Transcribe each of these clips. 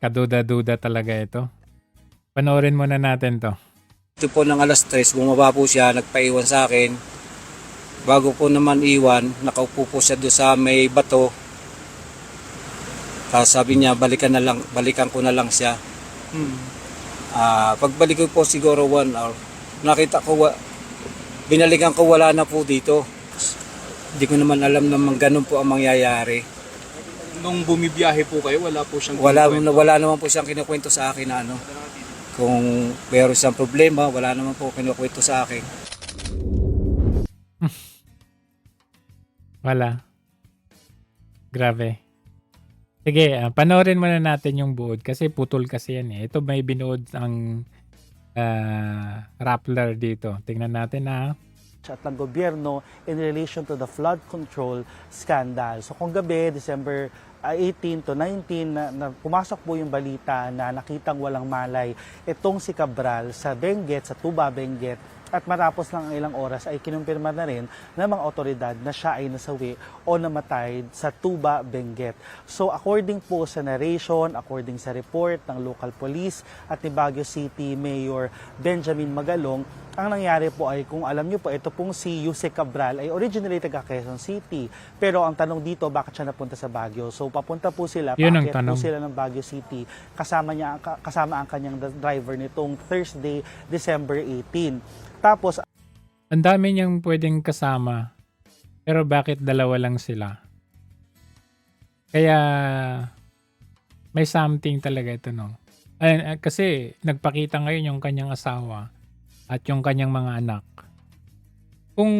Kaduda-duda talaga ito. Panoorin muna natin to. Ito po ng alas 3, bumaba po siya, nagpaiwan sa akin. Bago po naman iwan, nakaupo po siya doon sa may bato. Tapos sabi niya, balikan ko na lang siya. Pagbalik ko po siguro 1 hour, nakita ko, binalikan ko, wala na po dito. Hindi ko naman alam naman ganun po ang mangyayari. Nung bumibiyahe po kayo, wala po siyang Wala naman po siyang kinukwento sa akin na ano. Kung mayroon siyang problema, wala naman po kinukwento sa akin. Wala. Grabe. Sige, panoorin muna natin yung buod kasi putol kasi yan eh. Ito may binuod ang Rappler dito. Tingnan natin at ng gobyerno in relation to the flood control scandal. So kung gabi, December 18 to 19, na pumasok po yung balita na nakitang walang malay itong si Cabral sa Benguet, sa Tuba, Benguet. At matapos lang ang ilang oras ay kinumpirma na rin ng mga otoridad na siya ay nasawi o namatay sa Tuba, Benguet. So according po sa narration, according sa report ng local police at ni Baguio City Mayor Benjamin Magalong, ang nangyari po ay, kung alam niyo po, ito pong si Yuse Cabral ay originally taga Quezon City. Pero ang tanong dito, bakit siya napunta sa Baguio? So papunta po sila, paakyat po sila ng Baguio City. Kasama ang kanyang driver nitong Thursday, December 18. Tapos, ang dami niyang pwedeng kasama. Pero bakit dalawa lang sila? Kaya may something talaga ito, no? Kasi nagpakita ngayon yung kanyang asawa at yung kanyang mga anak. Kung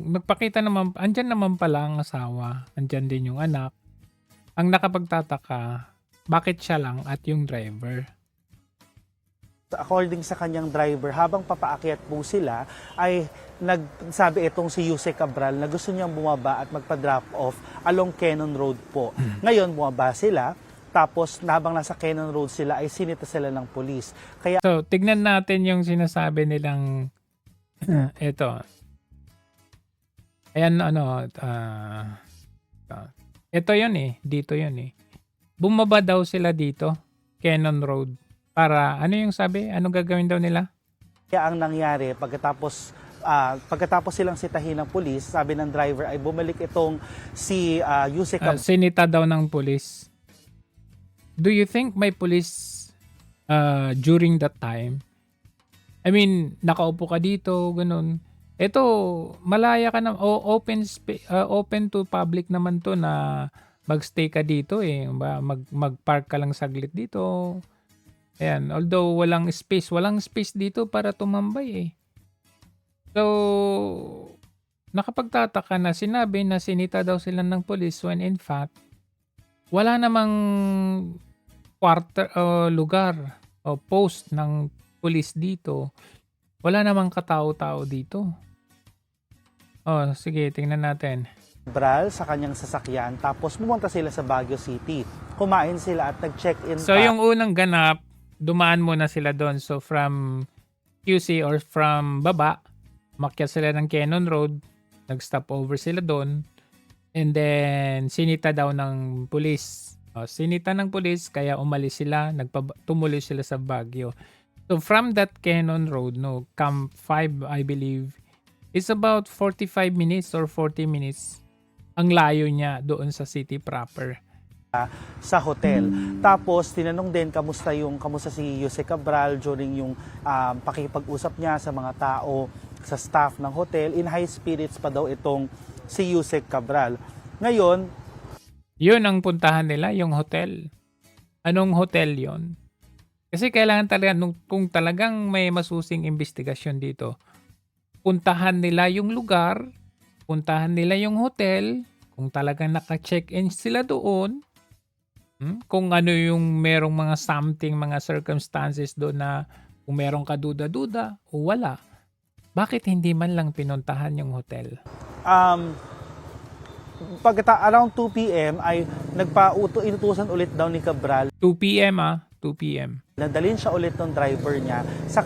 nagpakita naman, andyan naman pala ang asawa, andyan din yung anak. Ang nakapagtataka, bakit siya lang at yung driver? according sa kanyang driver, habang papaakyat po sila, ay nagsabi itong si Yuse Cabral na gusto niyang bumaba at magpa-drop off along Cannon Road po. Ngayon, bumaba sila, tapos habang nasa Cannon Road sila, ay sinita sila ng polis. Kaya, So, tignan natin yung sinasabi nilang ito. Ayan, ito yun eh. Dito yun eh. Bumaba daw sila dito, Cannon Road. Para, ano yung sabi? Ano gagawin daw nila? ang nangyari, pagkatapos silang sitahin ng polis, sabi ng driver ay bumalik itong si Yuse Cabral. Sinita daw ng pulis. Do you think may police during that time? I mean, nakaupo ka dito, ganun. Ito, malaya ka na, open to public naman to na magstay ka dito eh. Mag-park ka lang saglit dito. Ayan, although walang space dito para tumambay eh. So, nakapagtataka na sinabi na sinita daw sila ng police when in fact, wala namang lugar o post ng police dito. Wala namang katao-tao dito. Oh, sige, tingnan natin. Sa kanyang sasakyan, tapos pumunta sila sa Baguio City. Kumain sila at nag-check-in. So, yung unang ganap, dumaan muna sila doon. So, from QC or from baba, makyat sila ng Cannon Road, nag-stop over sila doon, and then sinita daw ng pulis. Sinita ng pulis, kaya umalis sila, tumuloy sila sa Baguio. So from that Cannon Road, Camp 5 I believe, it's about 45 minutes or 40 minutes ang layo niya doon sa city proper. Sa hotel. Tapos tinanong din kamusta si Yuse Cabral during yung pakikipag-usap niya sa mga tao, sa staff ng hotel. In high spirits pa daw itong si Yuse Cabral. Ngayon, yun ang puntahan nila, yung hotel. Anong hotel yon? Kasi kailangan talaga, kung talagang may masusing investigasyon dito, puntahan nila yung lugar, puntahan nila yung hotel, kung talagang naka-check-in sila doon, kung ano yung merong mga something, mga circumstances doon na kung merong kaduda-duda o wala, bakit hindi man lang pinuntahan yung hotel? around 2 p.m. ay inutusan ulit daw ni Cabral 2 p.m. 2 p.m. Nadalhin siya ulit ng driver niya sa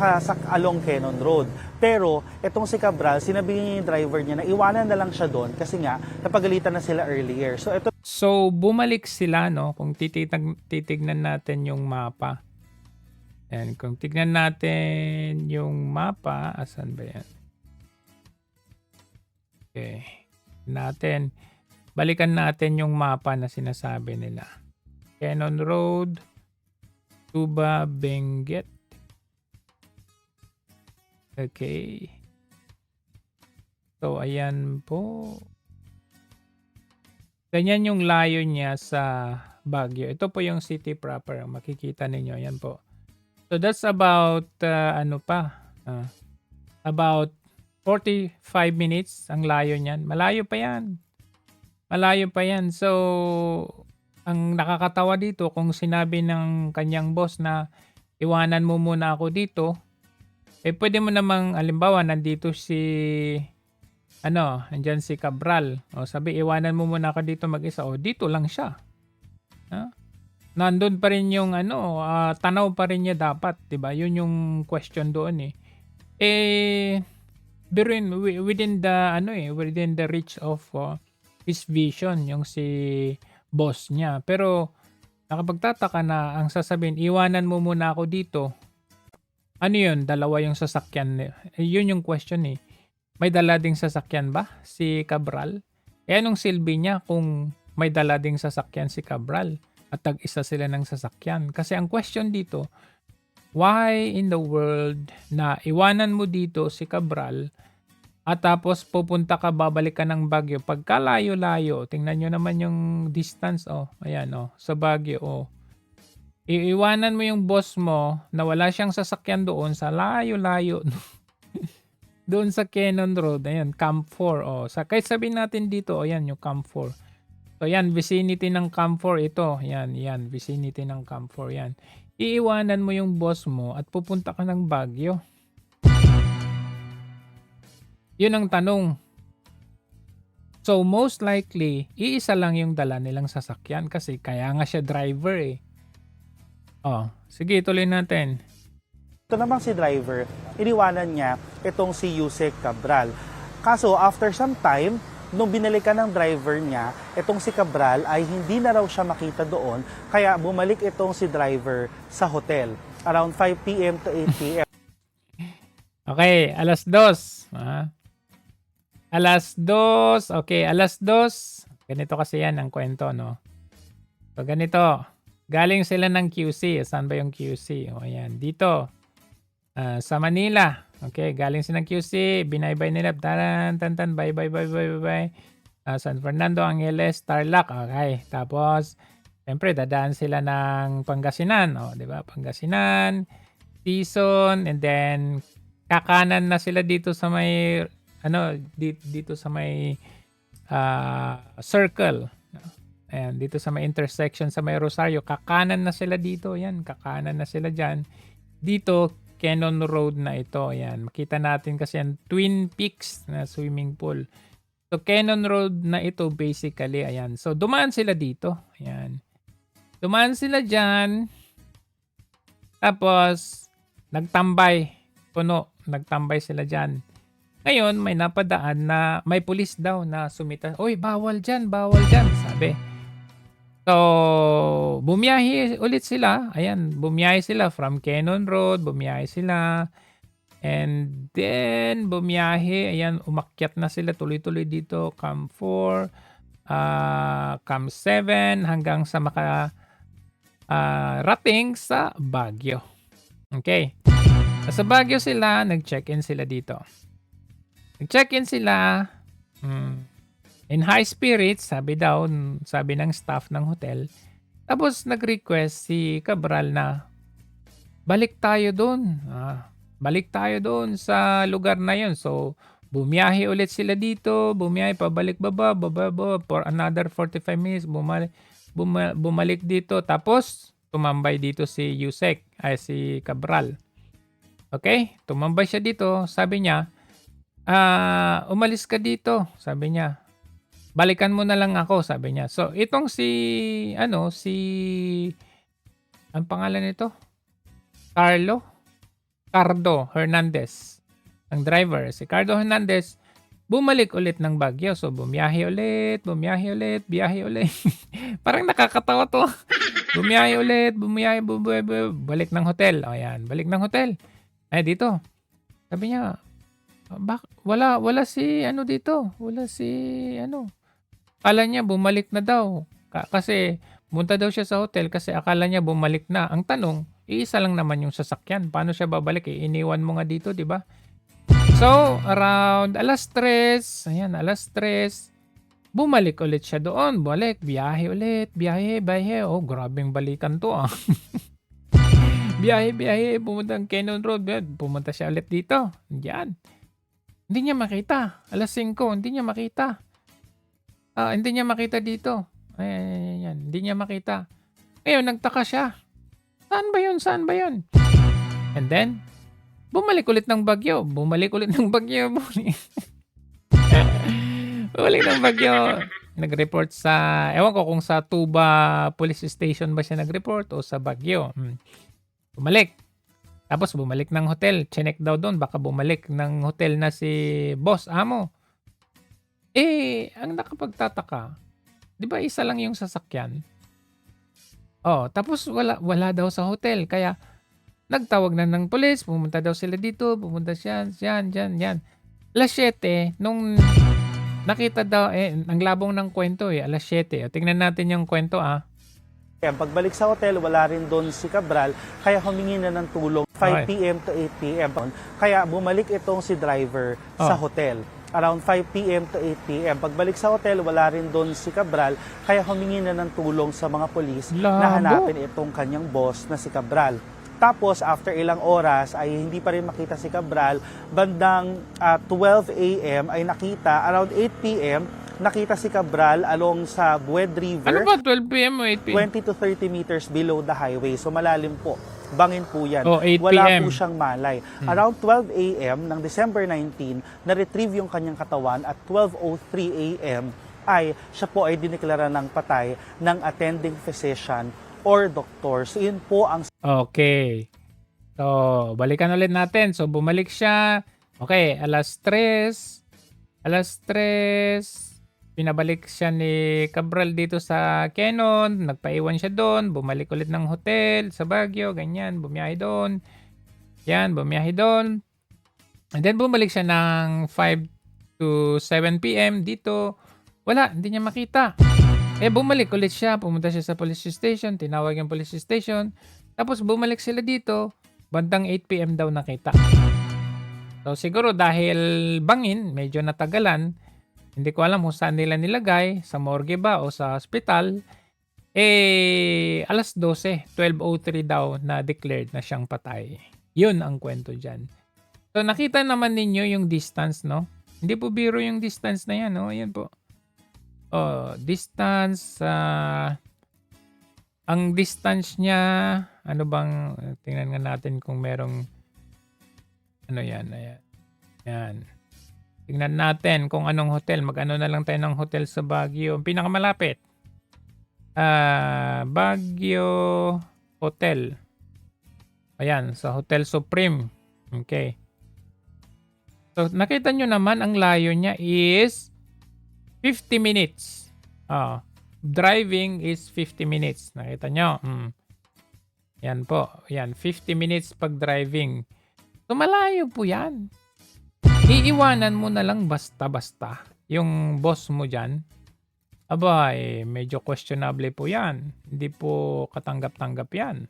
along Cannon Road. Pero itong si Cabral, sinabi niya yung driver niya na iwanan na lang siya doon kasi nga napagalitan na sila earlier. So ito So, bumalik sila, no? Kung titignan natin yung mapa. Ayan, kung tignan natin yung mapa, asan ba yan? Okay. Balikan natin yung mapa na sinasabi nila. Cannon Road, Tuba, Benguet. Okay. So, ayan po. Ganyan yung layo niya sa Baguio. Ito po yung city proper. Makikita ninyo. Yan po. So that's about, about 45 minutes ang layo niyan. Malayo pa yan. Malayo pa yan. So, ang nakakatawa dito, kung sinabi ng kanyang boss na iwanan mo muna ako dito, pwede mo namang, alimbawa, nandito andyan si Cabral. O sabi, iwanan mo muna ako dito mag-isa. O dito lang siya. Nandun pa rin yung tanaw pa rin niya dapat, 'di ba? Yun yung question doon within the reach of his vision yung si boss niya. Pero nakapagtataka na ang sasabihin, iwanan mo muna ako dito. Ano yun? Dalawa yung sasakyan. Yun yung question eh. May dala ding sasakyan ba si Cabral? Anong silbi niya kung may dala ding sasakyan si Cabral at tag-isa sila ng sasakyan? Kasi ang question dito, why in the world na iwanan mo dito si Cabral at tapos pupunta ka, babalik ka ng Baguio? Pagka layo-layo, tingnan nyo naman yung distance, sa Baguio, iiwanan mo yung boss mo na wala siyang sasakyan doon sa layo-layo, doon sa Cannon Road, ayan, Camp 4, kahit sabihin natin dito, ayan, yung Camp 4. So, yan, vicinity ng Camp 4 ito, yan, vicinity ng Camp 4, yan. Iiwanan mo yung boss mo at pupunta ka ng Baguio. Yun ang tanong. So, most likely, iisa lang yung dala nilang sasakyan kasi kaya nga siya driver eh. Sige, tuloy natin. Ito namang si driver, iniwanan niya itong si Yusek Cabral. Kaso after some time, nung binalikan ng driver niya, itong si Cabral ay hindi na raw siya makita doon, kaya bumalik itong si driver sa hotel around 5 p.m. to 8 p.m. Okay, alas 2. Alas 2. Okay, alas 2. Ganito kasi yan ang kwento, no? So, ganito. Galing sila ng QC. Saan ba yung QC? Ayan, dito. Sa Manila. Okay, galing sila ng QC. Binaybay nila. Tan, bye. San Fernando, Angeles, Tarlac. Okay, tapos, siyempre, dadaan sila ng Pangasinan. Di ba? Pangasinan, Quezon, and then, kakanan na sila dito sa may, dito sa may circle. Ayan, dito sa may intersection sa may Rosario, kakanan na sila dito. Yan, kakanan na sila dyan. Dito, Cannon Road na ito. Ayan, makita natin kasi yan, Twin Peaks na swimming pool. So, Cannon Road na ito basically. Ayan, so dumaan sila dito. Ayan. Dumaan sila dyan. Tapos, nagtambay. Puno, nagtambay sila dyan. Ngayon, may napadaan na may pulis daw na sumita. Oy, bawal dyan, sabi. So, bumiyahe ulit sila. Ayan, bumiyahe sila from Cannon Road, bumiyahe sila. And then, bumiyahe. Ayan, umakyat na sila tuloy-tuloy dito. Camp 4, Camp 7, hanggang sa rating sa Baguio. Okay. Sa Baguio sila, nag-check-in sila dito. Nag-check-in sila. In high spirits, sabi ng staff ng hotel. Tapos nag-request si Cabral na balik tayo doon. Balik tayo doon sa lugar na yun. So, bumiyahe ulit sila dito. Bumiyahe pabalik baba for another 45 minutes. Bumalik dito. Tapos, tumambay dito si si Cabral. Okay? Tumambay siya dito. Sabi niya, umalis ka dito. Sabi niya. Balikan mo na lang ako, sabi niya. So, itong si ang pangalan nito? Cardo Hernandez. Ang driver, si Cardo Hernandez, bumalik ulit ng Baguio. So, bumiyahe ulit. Biyahe ulit. Parang nakakatawa to. Bumiyahe ulit, balik ng hotel. O yan, balik ng hotel. Ay, dito. Sabi niya, wala si ano dito. Wala si ano. Akala niya bumalik na daw. Kasi punta daw siya sa hotel kasi akala niya bumalik na. Ang tanong, iisa lang naman yung sasakyan. Paano siya babalik? Iniwan mo nga dito, di ba? So, around alas 3, ayan, alas 3, bumalik ulit siya doon. Biyahe ulit. Biyahe. Oh, grabing balikan to ah. biyahe. Pumunta ang Cannon Road. Pumunta siya ulit dito. Yan. Hindi niya makita. Alas 5, hindi niya makita. Hindi niya makita dito. Ayan. Hindi niya makita. Ngayon, nagtaka siya. Saan ba yun? And then, bumalik ulit ng Baguio. Bumalik ng Baguio. Nag-report sa, ewan ko kung sa Tuba Police Station ba siya nag-report o sa Baguio. Bumalik. Tapos bumalik ng hotel. Chinek daw doon. Baka bumalik ng hotel na si Boss Amo. Ang nakapagtataka, di ba isa lang yung sasakyan? Tapos wala daw sa hotel. Kaya, nagtawag na ng pulis, pumunta daw sila dito, pumunta siya, yan. Alas 7, nung nakita daw, ang labong ng kwento alas 7. Tingnan natin yung kwento Pagbalik sa hotel, wala rin doon si Cabral, kaya humingi na ng tulong 5 p.m. to 8 p.m. Kaya bumalik itong si driver sa hotel. Around 5 p.m. to 8 p.m. Pagbalik sa hotel, wala rin doon si Cabral, kaya humingi na ng tulong sa mga pulis na hanapin itong kanyang boss na si Cabral. Tapos, after ilang oras ay hindi pa rin makita si Cabral. Bandang 12 a.m. ay nakita, around 8 p.m., nakita si Cabral along sa Bued River. Ano ba, 12 p.m. o 8 p.m.? 20 to 30 meters below the highway. So, malalim po. Bangin po yan. 8 Wala p.m. po siyang malay. Around 12 a.m. ng December 19, na-retrieve yung kanyang katawan at 12:03 a.m. ay siya po ay dineklara ng patay ng attending physician or doktor. So, yun po ang... Okay. So, balikan ulit natin. So, bumalik siya. Okay, alas 3, pinabalik siya ni Cabral dito sa Cannon. Nagpaiwan siya doon. Bumalik ulit ng hotel sa Baguio. Ganyan, bumiyahe doon. Yan, bumiyahe doon. And then, bumalik siya ng 5 to 7 p.m. dito. Wala, hindi niya makita. Bumalik ulit siya. Pumunta siya sa police station. Tinawag yung police station. Tapos bumalik sila dito. Bandang 8 p.m. daw nakita. So siguro dahil bangin, medyo natagalan. Hindi ko alam kung saan nila nilagay. Sa morgue ba o sa hospital. Alas 12, 12:03 daw na declared na siyang patay. Yun ang kwento dyan. So nakita naman ninyo yung distance, no? Hindi po biro yung distance na yan, no? Ayan po. Distance, ang distance niya, ano bang, tingnan nga natin kung merong, ano yan, yan. Tingnan natin kung anong hotel, mag-ano na lang tayo ng hotel sa Baguio, ang pinakamalapit. Baguio Hotel. Ayan, sa Hotel Supreme. Okay. So, nakita nyo naman, ang layo niya is 50 minutes. Driving is 50 minutes. Nakita nyo? Yan po. Yan, 50 minutes pag driving. So, malayo po yan. Iiwanan mo na lang basta-basta yung boss mo dyan. Medyo questionable po yan. Hindi po katanggap-tanggap yan.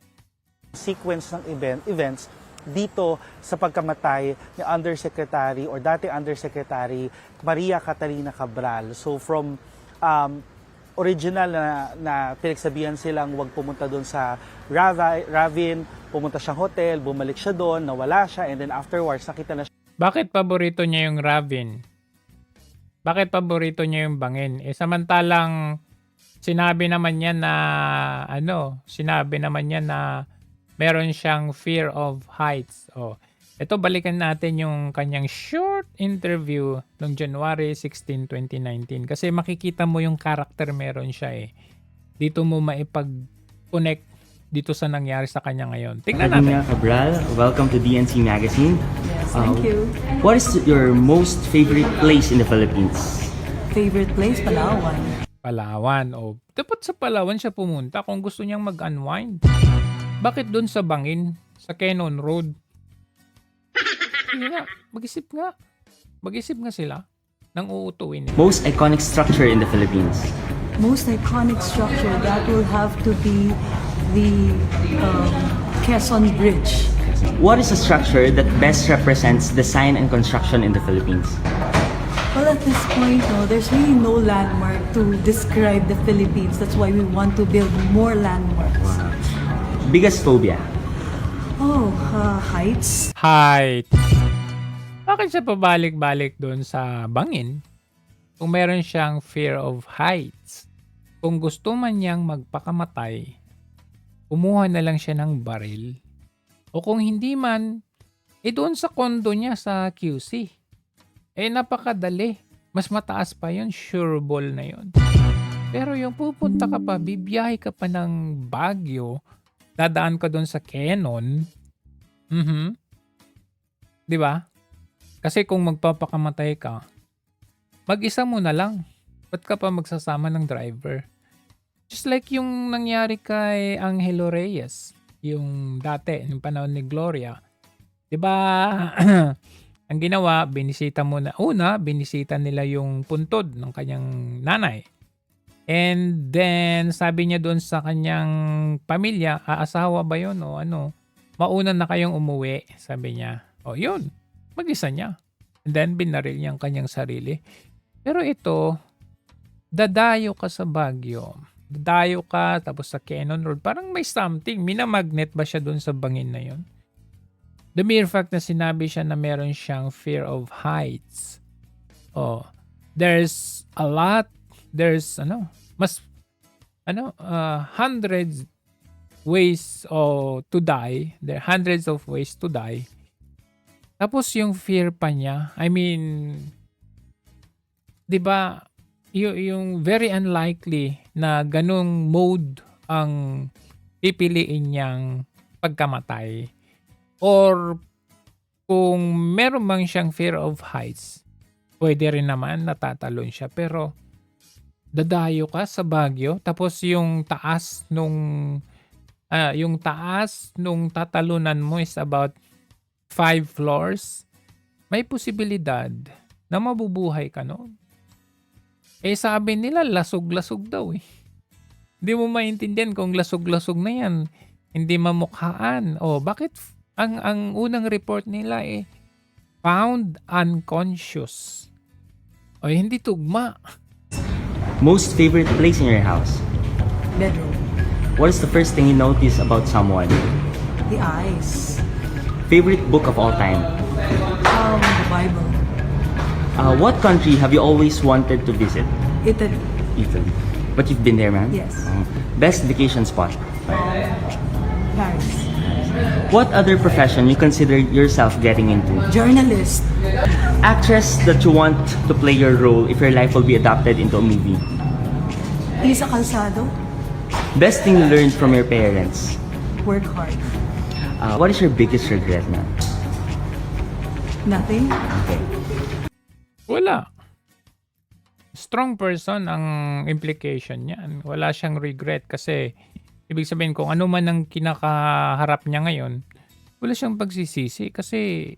Sequence ng events dito sa pagkamatay ni Undersecretary or dati Undersecretary Maria Catalina Cabral. So from original na pinagsabihan silang wag pumunta doon sa Ravin, pumunta siyang hotel, bumalik siya doon, nawala siya, and then afterwards nakita na siya. Bakit paborito niya yung Ravin? Bakit paborito niya yung bangin? Samantalang sinabi naman niya na meron siyang fear of heights. Ito balikan natin yung kanyang short interview noong January 16, 2019. Kasi makikita mo yung character meron siya Dito mo maipag-connect dito sa nangyari sa kanya ngayon. Tingnan natin. Adina Cabral, welcome to DNC Magazine. Yes, thank you. What is your most favorite place in the Philippines? Favorite place, Palawan. Palawan. O, dapat sa Palawan siya pumunta kung gusto niyang mag-unwind. Bakit doon sa Bangin, sa Quezon Road? Sige nga, mag-isip nga. Mag-isip nga sila nang uutuin nila. Most iconic structure in the Philippines? Most iconic structure, that will have to be the Quezon Bridge. What is a structure that best represents design and construction in the Philippines? Well, at this point, no, there's really no landmark to describe the Philippines. That's why we want to build more landmarks. Biggest phobia? Oh, heights. Height. Bakit siya pabalik-balik doon sa Bangin? Kung meron siyang fear of heights, kung gusto man niyang magpakamatay, kumuha na lang siya ng baril. O kung hindi man, doon sa kondo niya sa QC. Napakadali. Mas mataas pa yun, sure ball na yun. Pero yung pupunta ka pa, bibiyahe ka pa ng Baguio, dadaan ka doon sa Quezon. Di ba? Kasi kung magpapakamatay ka, mag-isa mo na lang. Ba't ka pa magsasama ng driver? Just like yung nangyari kay Angelo Reyes, yung dati, yung panahon ni Gloria. Diba, ang ginawa, binisita nila yung puntod ng kanyang nanay. And then, sabi niya doon sa kanyang pamilya, aasawa ba yun o ano? Mauna na kayong umuwi, sabi niya. O yun, mag-isa niya. And then, binaril niya ang kanyang sarili. Pero ito, dadayo ka sa Baguio. Dadayo ka, tapos sa Quezon Road. Parang may something. Minamagnet ba siya dun sa Bangin na yun? The mere fact na sinabi siya na meron siyang fear of heights. Oh, there's a lot. There's, hundreds ways to die. There are hundreds of ways to die. Tapos yung fear pa niya, I mean, 'di ba, yung very unlikely na ganung mode ang pipiliin niyang pagkamatay. Or kung meron mang siyang fear of heights, pwede rin naman natatalon siya. Pero dadayo ka sa Baguio, tapos yung taas nung tatalunan mo is about 5 floors, may posibilidad na mabubuhay ka noon. Sabi nila, lasog-lasog daw eh. Hindi mo maintindihan kung lasog-lasog na yan. Hindi mamukhaan. Bakit? Ang unang report nila found unconscious. Hindi tugma. Most favorite place in your house? Bedroom. What is the first thing you notice about someone? The eyes. Favorite book of all time? The Bible. What country have you always wanted to visit? Italy. Italy. But you've been there, man? Yes. Best vacation spot? Paris. What other profession you consider yourself getting into? Journalist. Actress that you want to play your role if your life will be adapted into a movie? Isa Calzado. Best thing you learned from your parents? Work hard. What is your biggest regret, man? Nothing. Okay. Wala. Strong person ang implication niya. Wala siyang regret kasi ibig sabihin kung ano man ang kinakaharap niya ngayon, wala siyang pagsisisi kasi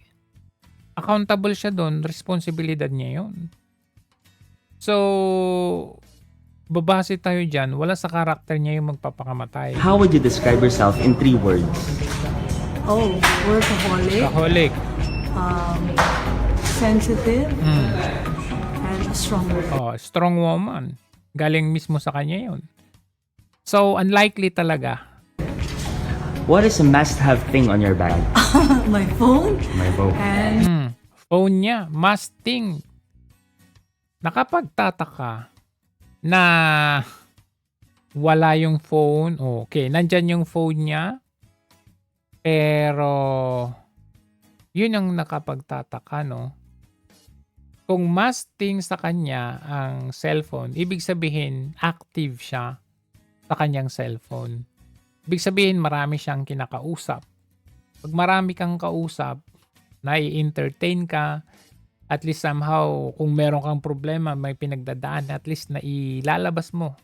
accountable siya doon, responsibilidad niya yun. So, babase tayo dyan, wala sa karakter niya yung magpapakamatay. How would you describe yourself in 3 words? Workaholic. Kaholic. Sensitive. And a strong woman. Strong woman. Galing mismo sa kanya yun. So, unlikely talaga. What is a must-have thing on your bag? My phone. My phone. And Phone niya, must-thing. Nakapagtataka na wala yung phone. Okay, nandyan yung phone niya. Pero, yun ang nakapagtataka, no? Kung must-thing sa kanya ang cellphone, ibig sabihin, active siya sa kanyang cellphone. ibig sabihin marami siyang kinakausap. Pag marami kang kausap, nai-entertain ka, at least somehow, kung meron kang problema, may pinagdadaan, at least na ilalabas mo,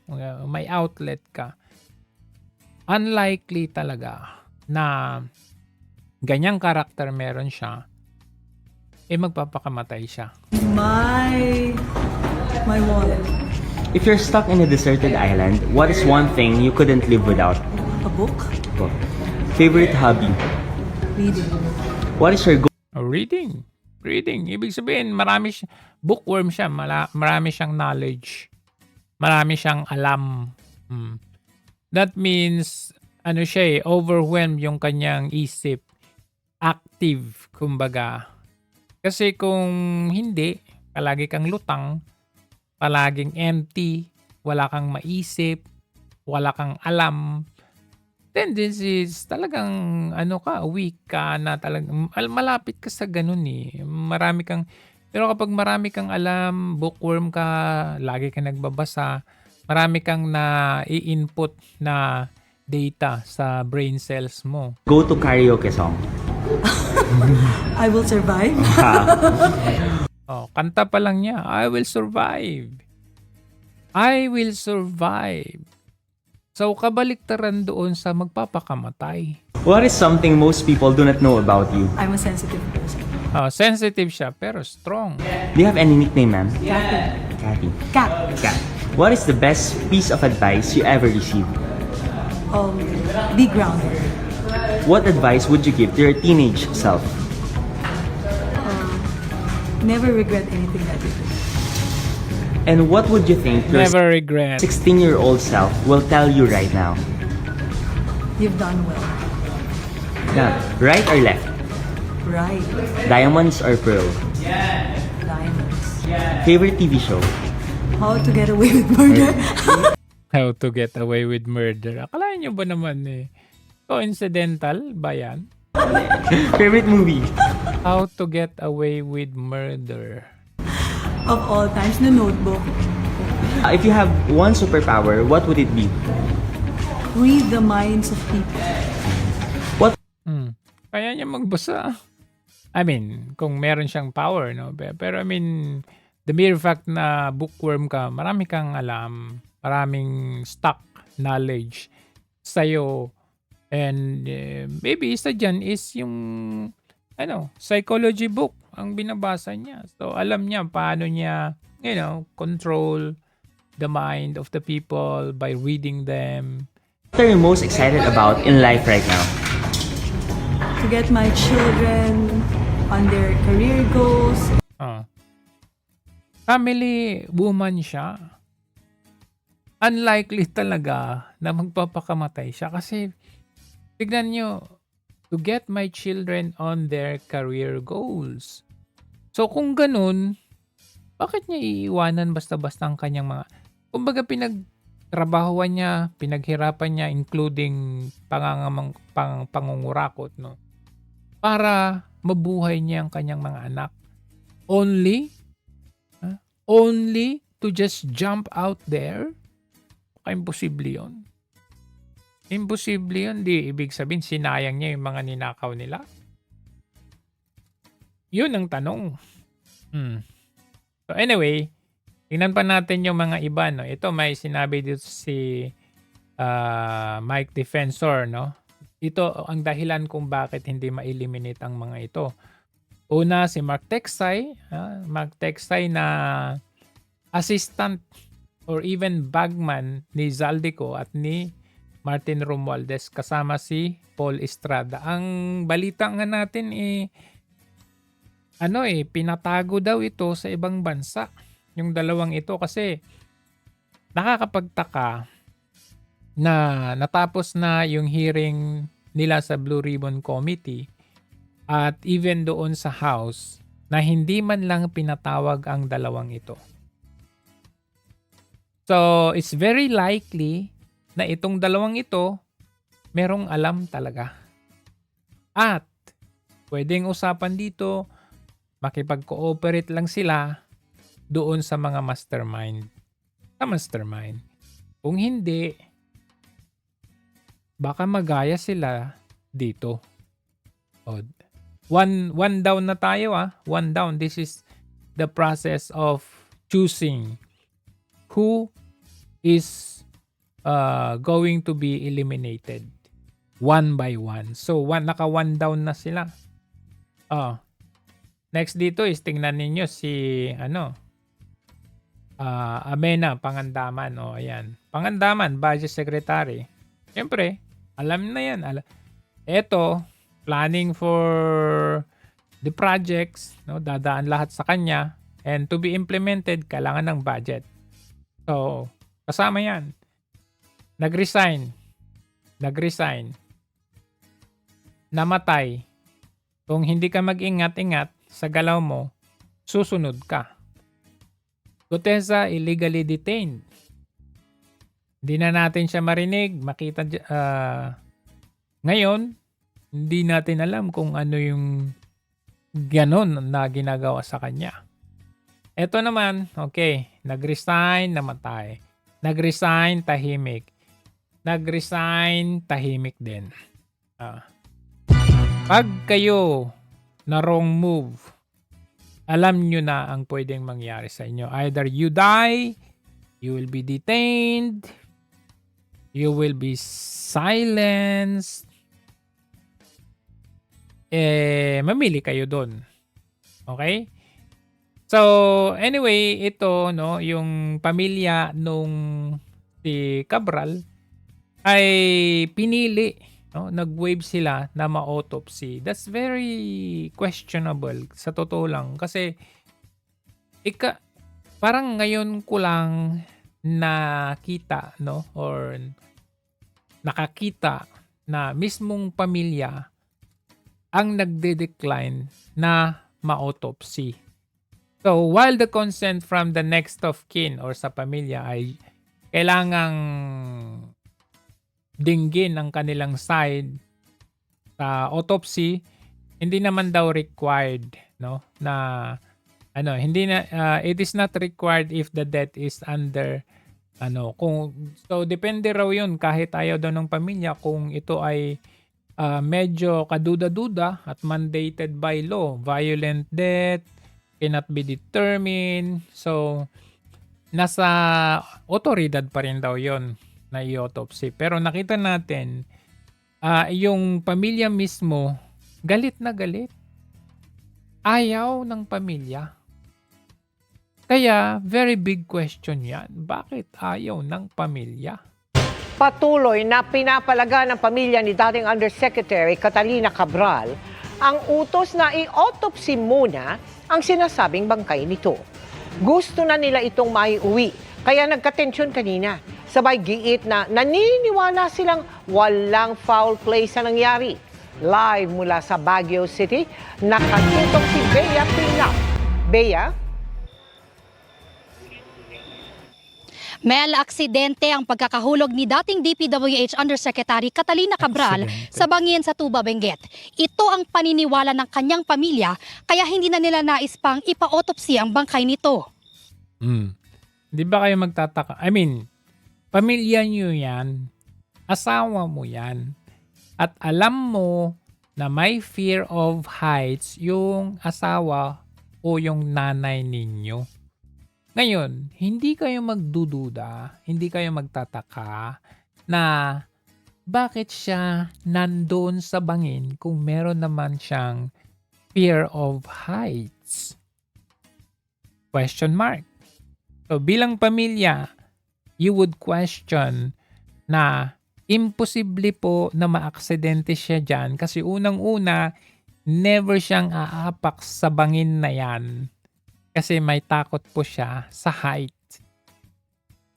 may outlet ka. Unlikely talaga na ganyang karakter meron siya, magpapakamatay siya. My wallet. If you're stuck in a deserted island, what is one thing you couldn't live without? A book. Book. Favorite hobby? Reading. What is your Reading. Ibig sabihin, bookworm siya, marami siyang knowledge. Marami siyang alam. That means, overwhelmed yung kanyang isip. Active, kumbaga. Kasi kung hindi, palagi kang lutang, palaging empty, wala kang maisip, wala kang alam, tendencies talagang weak ka na talagang malapit ka sa ganun eh. Pero kapag marami kang alam, bookworm ka, lagi kang nagbabasa, marami kang na-i-input na data sa brain cells mo. go-to karaoke song? I will survive. Kanta pa lang niya, I will survive. I will survive. So, kabaliktaran doon sa magpapakamatay. What is something most people do not know about you? I'm a sensitive person. Sensitive siya, pero strong. Do you have any nickname, ma'am? Cathy. Cat. Cat. What is the best piece of advice you ever received? Be grounded. What advice would you give to your teenage self? Never regret anything that you do. And what would you think your Never regret. 16-year-old self will tell you right now? You've done well. Now, right or left? Right. Diamonds or pearl? Diamonds. Favorite TV show? How to get away with murder. How to get away with murder. Akalain nyo ba naman coincidental ba yan? Favorite movie? How to get away with murder. Of all times, The Notebook. If you have one superpower, what would it be? Read the minds of people. Kaya niya magbasa. I mean, kung meron siyang power, no? Pero I mean, the mere fact na bookworm ka, marami kang alam, maraming stock knowledge sa'yo. And maybe isa dyan is yung psychology book ang binabasa niya. So, alam niya paano niya, control the mind of the people by reading them. What are you most excited about in life right now? To get my children on their career goals. Family woman siya. Unlikely talaga na magpapakamatay siya kasi tignan nyo, to get my children on their career goals. So kung ganun, bakit niya iiwanan basta-basta ang kanyang mga, kumbaga pinagtrabahuan niya, pinaghirapan niya, including pangungurakot, no? Para mabuhay niya ang kanyang mga anak. Only to just jump out there? Imposible yun. Imposible yun. Di ibig sabihin, sinayang niya yung mga ninakaw nila. Yun ang tanong. So anyway, tingnan pa natin yung mga iba. No? Ito may sinabi dito si Mike Defensor. No? Ito ang dahilan kung bakit hindi ma-eliminate ang mga ito. Una, si Mark Texay. Mark Texay na assistant or even bagman ni Zaldico at ni Martin Romualdez kasama si Paul Estrada. Ang balita nga natin pinatago daw ito sa ibang bansa. Yung dalawang ito kasi nakakapagtaka na natapos na yung hearing nila sa Blue Ribbon Committee at even doon sa House na hindi man lang pinatawag ang dalawang ito. So, it's very likely na itong dalawang ito merong alam talaga. At pwedeng usapan dito, makipag-cooperate lang sila doon sa mga mastermind. Kung hindi, baka magaya sila dito. O, one down na tayo One down. This is the process of choosing who is going to be eliminated one by one. So, naka one down na sila. Next dito is tingnan ninyo si Amena Pangandaman. Ayan. Pangandaman, Budget Secretary. Siyempre, alam na yan. Ito, planning for the projects, dadaan lahat sa kanya, and to be implemented, kailangan ng budget. So, kasama yan. Nag-resign. Namatay. Kung hindi ka mag-ingat-ingat sa galaw mo, susunod ka. Gutesa, illegally detained. Hindi na natin siya marinig, makita. Ngayon, hindi natin alam kung ano yung ganon na ginagawa sa kanya. Ito naman, okay, nag-resign, namatay. Nag-resign, tahimik. Nag-resign, tahimik din. Pag kayo na wrong move, alam nyo na ang pwedeng mangyari sa inyo. Either you die, you will be detained, you will be silenced, mamili kayo doon. Okay? So, anyway, ito, yung pamilya nung si Cabral ay pinili, nag-waive sila na ma-autopsy. That's very questionable, sa totoo lang. Kasi, parang ngayon ko lang nakita, or nakakita na mismong pamilya ang nagde-decline na ma-autopsy. So, while the consent from the next of kin or sa pamilya ay kailangang dinggin ang kanilang side sa autopsy, hindi naman daw required, na hindi na it is not required if the death is under so depende raw 'yun kahit ayaw daw ng pamilya kung ito ay medyo kaduda-duda at mandated by law. Violent death cannot be determined. So, nasa otoridad pa rin daw yon na i-autopsy. Pero nakita natin, yung pamilya mismo, galit na galit. Ayaw ng pamilya. Kaya, very big question yan. Bakit ayaw ng pamilya? Patuloy na pinapalaga ng pamilya ni dating Undersecretary Catalina Cabral ang utos na i-autopsy muna ang sinasabing bangkay nito. Gusto na nila itong maiuwi, kaya nagka-tensyon kanina. Sabay giit na naniniwala silang walang foul play sa nangyari. Live mula sa Baguio City, nakatutok si Bea Pinap. Bea? May aksidente ang pagkakahulog ni dating DPWH Undersecretary Catalina Cabral sa bangin sa Tuba, Benguet. Ito ang paniniwala ng kanyang pamilya kaya hindi na nila nais pang ipa-autopsy ang bangkay nito. Di ba kayo magtataka? I mean, pamilya nyo yan, asawa mo yan, at alam mo na may fear of heights yung asawa o yung nanay ninyo. Ngayon, hindi kayo magdududa, hindi kayo magtataka na bakit siya nandoon sa bangin kung meron naman siyang fear of heights. Question mark. So bilang pamilya, you would question na imposible po na maaksidente siya dyan kasi unang-una, never siyang aapak sa bangin na yan. Kasi may takot po siya sa height.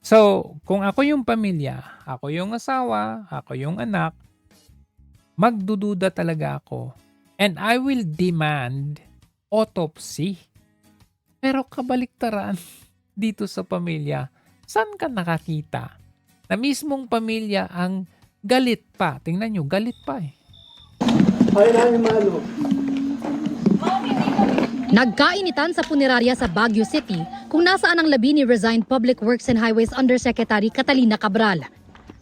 So, kung ako yung pamilya, ako yung asawa, ako yung anak, magdududa talaga ako. And I will demand autopsy. Pero kabaliktaran dito sa pamilya, saan ka nakakita na mismong pamilya ang galit pa? Tingnan nyo, galit pa eh. Nagkainitan sa punerarya sa Baguio City kung nasaan ang labi ni resigned Public Works and Highways Undersecretary Catalina Cabral.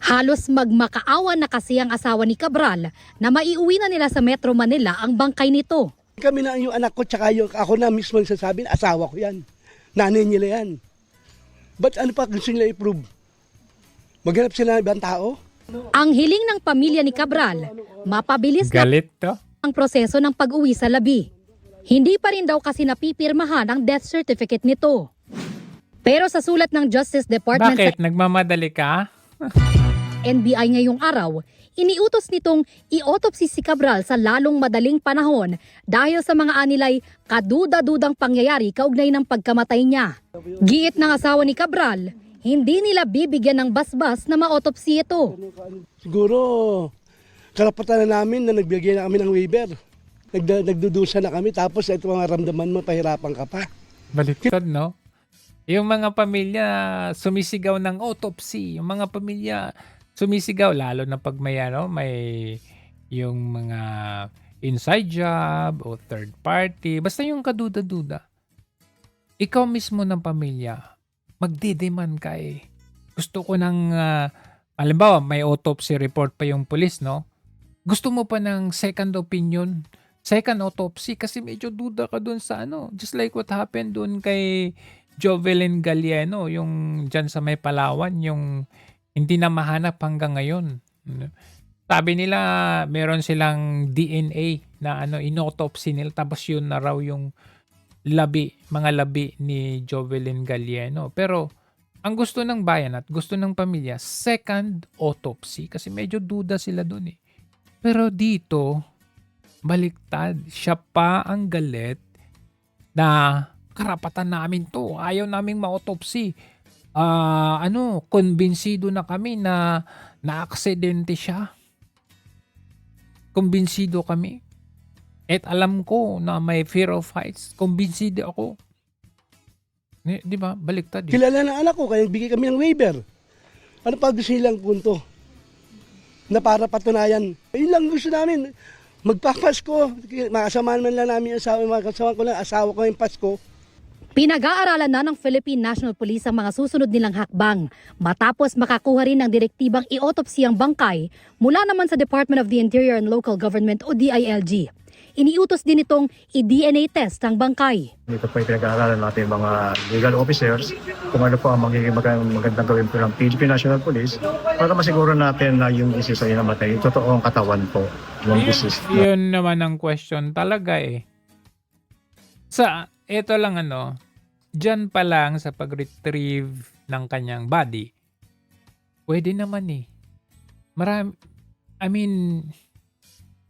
Halos magmakaawa na kasi ang asawa ni Cabral na maiuwi na nila sa Metro Manila ang bangkay nito. Kami na yung anak ko, tsaka yung ako na mismo nagsasabi, asawa ko yan. Nanay nila yan. Ba't ano pa gusto nila i-prove? Maghanap sila ng ibang tao? Ang hiling ng pamilya ni Cabral, mapabilis na Galit to. ang proseso ng pag-uwi sa labi. Hindi pa rin daw kasi napipirmahan ang death certificate nito. Pero sa sulat ng Justice Department Bakit? Nagmamadali ka? sa NBI ngayong araw, iniutos nitong i-autopsy si Cabral sa lalong madaling panahon dahil sa mga anilay kaduda-dudang pangyayari kaugnay ng pagkamatay niya. Giit ng asawa ni Cabral, hindi nila bibigyan ng basbas na ma-autopsy ito. Siguro, karapatan na namin na nagbigay na kami ng waiver. Nagdudusa na kami, tapos ito mga ramdaman mo, pahirapan ka pa. Baliktad, no? Yung mga pamilya sumisigaw ng autopsy. Yung mga pamilya sumisigaw, lalo na pag may, may yung mga inside job o third party. Basta yung kaduda-duda. Ikaw mismo ng pamilya, magdidemand ka eh. Gusto ko ng, halimbawa, may autopsy report pa yung police, no? Gusto mo pa ng second opinion, second autopsy, kasi medyo duda ka dun sa just like what happened dun kay Jovelyn Galliano, yung dyan sa may Palawan, yung hindi na mahanap hanggang ngayon. Sabi nila, meron silang DNA na inautopsy nila, tapos yun na raw yung mga labi ni Jovelyn Galliano. Pero ang gusto ng bayan at gusto ng pamilya, second autopsy, kasi medyo duda sila dun eh. Pero dito, baliktad, siya pa ang galit na karapatan namin to. Ayaw naming ma-autopsy. Kumbinsido na kami na na-aksidente siya. Kumbinsido kami. At alam ko na may fear of heights. Kumbinsido ako. Di ba? Baliktad. Kilala ng anak ko, kaya bigay kami ng waiver. Ano pa gusto nilang punto? Na para patunayan. Yun lang gusto namin. Magpapasko. Makasama man lang namin makasama ko lang, asawa ko yung Pasko. Pinag-aaralan na ng Philippine National Police ang mga susunod nilang hakbang matapos makakuha rin ng direktibang i-autopsy ang bangkay mula naman sa Department of the Interior and Local Government o DILG. Iniutos din itong i-DNA test ang bangkay. Dito po yung pinag-aaralan natin mga legal officers kung ano po ang magandang gawin po ng PNP National Police para masiguro natin na yung disease ay namatay. Totoo ang katawan po ng disease. Yun naman ang question talaga eh. Ito lang dyan pa lang sa pag-retrieve ng kanyang body, pwede naman eh.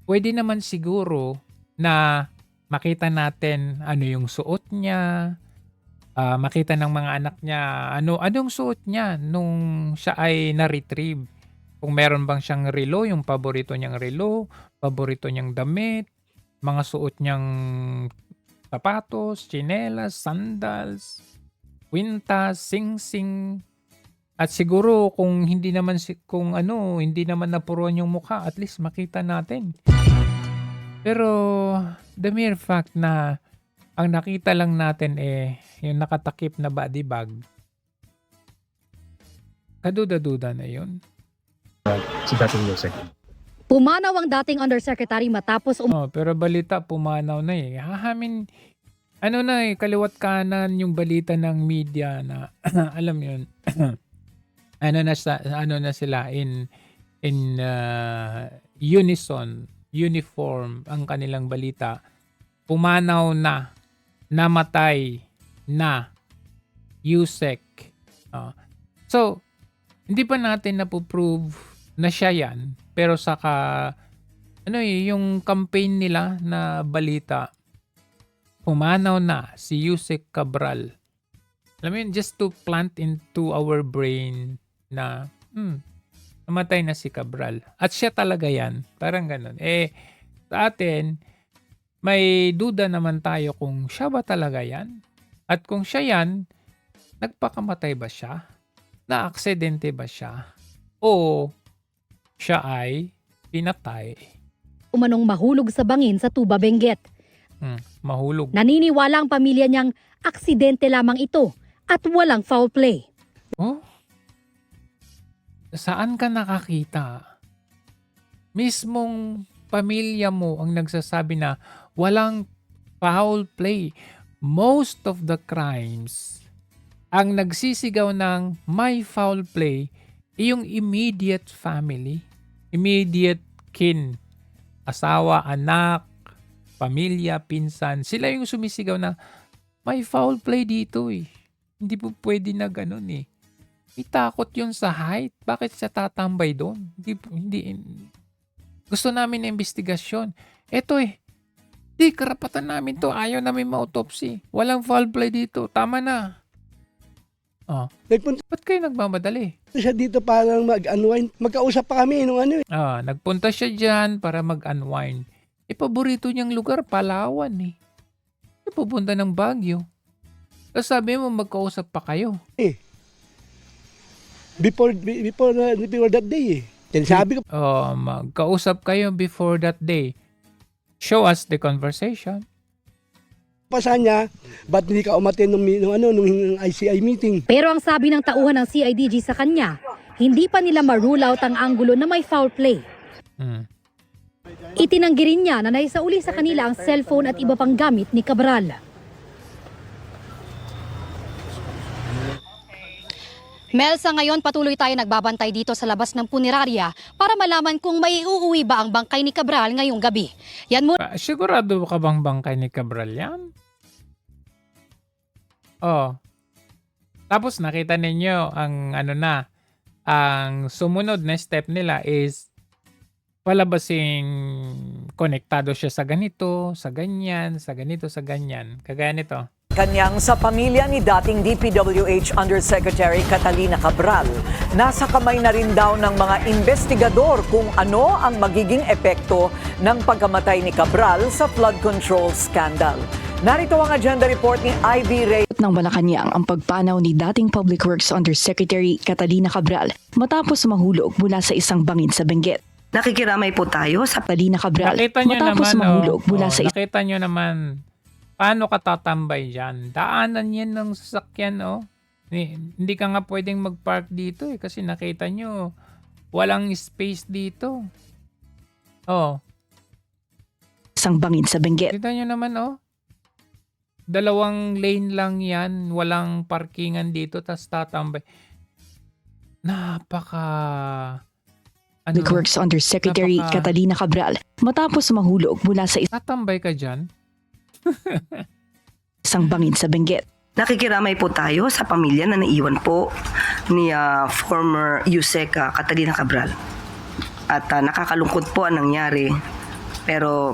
Pwede naman siguro na makita natin ano yung suot niya, makita ng mga anak niya, anong suot niya nung siya ay na-retrieve. Kung meron bang siyang relo, yung paborito niyang relo, paborito niyang damit, mga suot niyang sapatos, tsinelas, sandals, kwintas, sing-sing. At siguro kung hindi naman napuruan yung mukha, at least makita natin. Pero the mere fact na ang nakita lang natin yung nakatakip na body bag, kaduda-duda na yun. Si dating Yusek. Pumanaw ang dating Undersecretary matapos pero balita pumanaw na eh. Kaliwat kanan yung balita ng media na alam yun. na sila in unison, uniform ang kanilang balita. Pumanaw na, namatay na Yusek. So, hindi pa natin napuprove na siya yan. Pero yung campaign nila na balita, pumanaw na si Yusek Cabral. Alam mo yun, just to plant into our brain na, namatay na si Cabral. At siya talaga yan. Parang ganun. Sa atin, may duda naman tayo kung siya ba talaga yan. At kung siya yan, nagpakamatay ba siya? Na-aksidente ba siya? O siya ay pinatay? umanong mahulog sa bangin sa Tuba, Benguet. Mahulog. Naniniwala ang pamilya niyang aksidente lamang ito at walang foul play. Oh? Saan ka nakakita? Mismong pamilya mo ang nagsasabi na walang foul play. Most of the crimes, ang nagsisigaw ng may foul play, yung immediate family, immediate kin, asawa, anak, pamilya, pinsan. Sila yung sumisigaw na may foul play dito eh. Hindi po pwede na ganun eh. May takot yun sa height. Bakit siya tatambay doon? Hindi. Gusto namin na investigasyon. Eto eh. Di, karapatan namin to. Ayaw namin ma-autopsy. Walang foul play dito. Tama na. Oh. Nagpunta Ba't kayo nagmamadali? siya dito para mag-unwind. Magkausap pa kami nung ano eh. Nagpunta siya dyan para mag-unwind. Paborito niyang lugar, Palawan eh. Pupunta ng Baguio. Tapos sabi mo, magkausap pa kayo. Before that day eh. Then sabi ko, Magkausap kayo before that day. Show us the conversation. pa sa niya, ba't hindi ka umaten nung ICI meeting? Pero ang sabi ng tauhan ng CIDG sa kanya, hindi pa nila ma-rule out ang anggulo na may foul play. Itinanggi rin niya na naisauli sa kanila ang cellphone at iba pang gamit ni Cabral. Mel, sa ngayon patuloy tayo nagbabantay dito sa labas ng punerarya para malaman kung may uuwi ba ang bangkay ni Cabral ngayong gabi. Yan mo. Sigurado ka bang bangkay ni Cabral yan? Tapos nakita ninyo ang ang sumunod na step nila is palabasing konektado siya sa ganito, sa ganyan, sa ganito, sa ganyan. Kagaya nito. Kanyang sa pamilya ni dating DPWH Undersecretary Catalina Cabral. Nasa kamay na rin daw ng mga investigador kung ano ang magiging epekto ng pagkamatay ni Cabral sa flood control scandal. Narito ang agenda report ni Ivy Ray. Ng Malacanang ang pagpanaw ni dating Public Works Undersecretary Catalina Cabral matapos mahulog mula sa isang bangin sa Benguet. Nakikiramay po tayo sa Catalina Cabral matapos mahulog mula sa nakita nyo naman paano ka tatambay dyan? Daanan yan ng sasakyan, Hindi ka nga pwedeng mag-park dito kasi nakita nyo, walang space dito. isang bangin sa Benguet. Kita nyo naman, 2 lane lang yan, walang parkingan dito, tas tatambay. Public Works Undersecretary Catalina Cabral matapos mahulog mula sa tatambay ka dyan? isang bangin sa Benguet. Nakikiramay po tayo sa pamilya na naiwan po ni former Yusek Catalina Cabral. At nakakalungkot po ang nangyari. Pero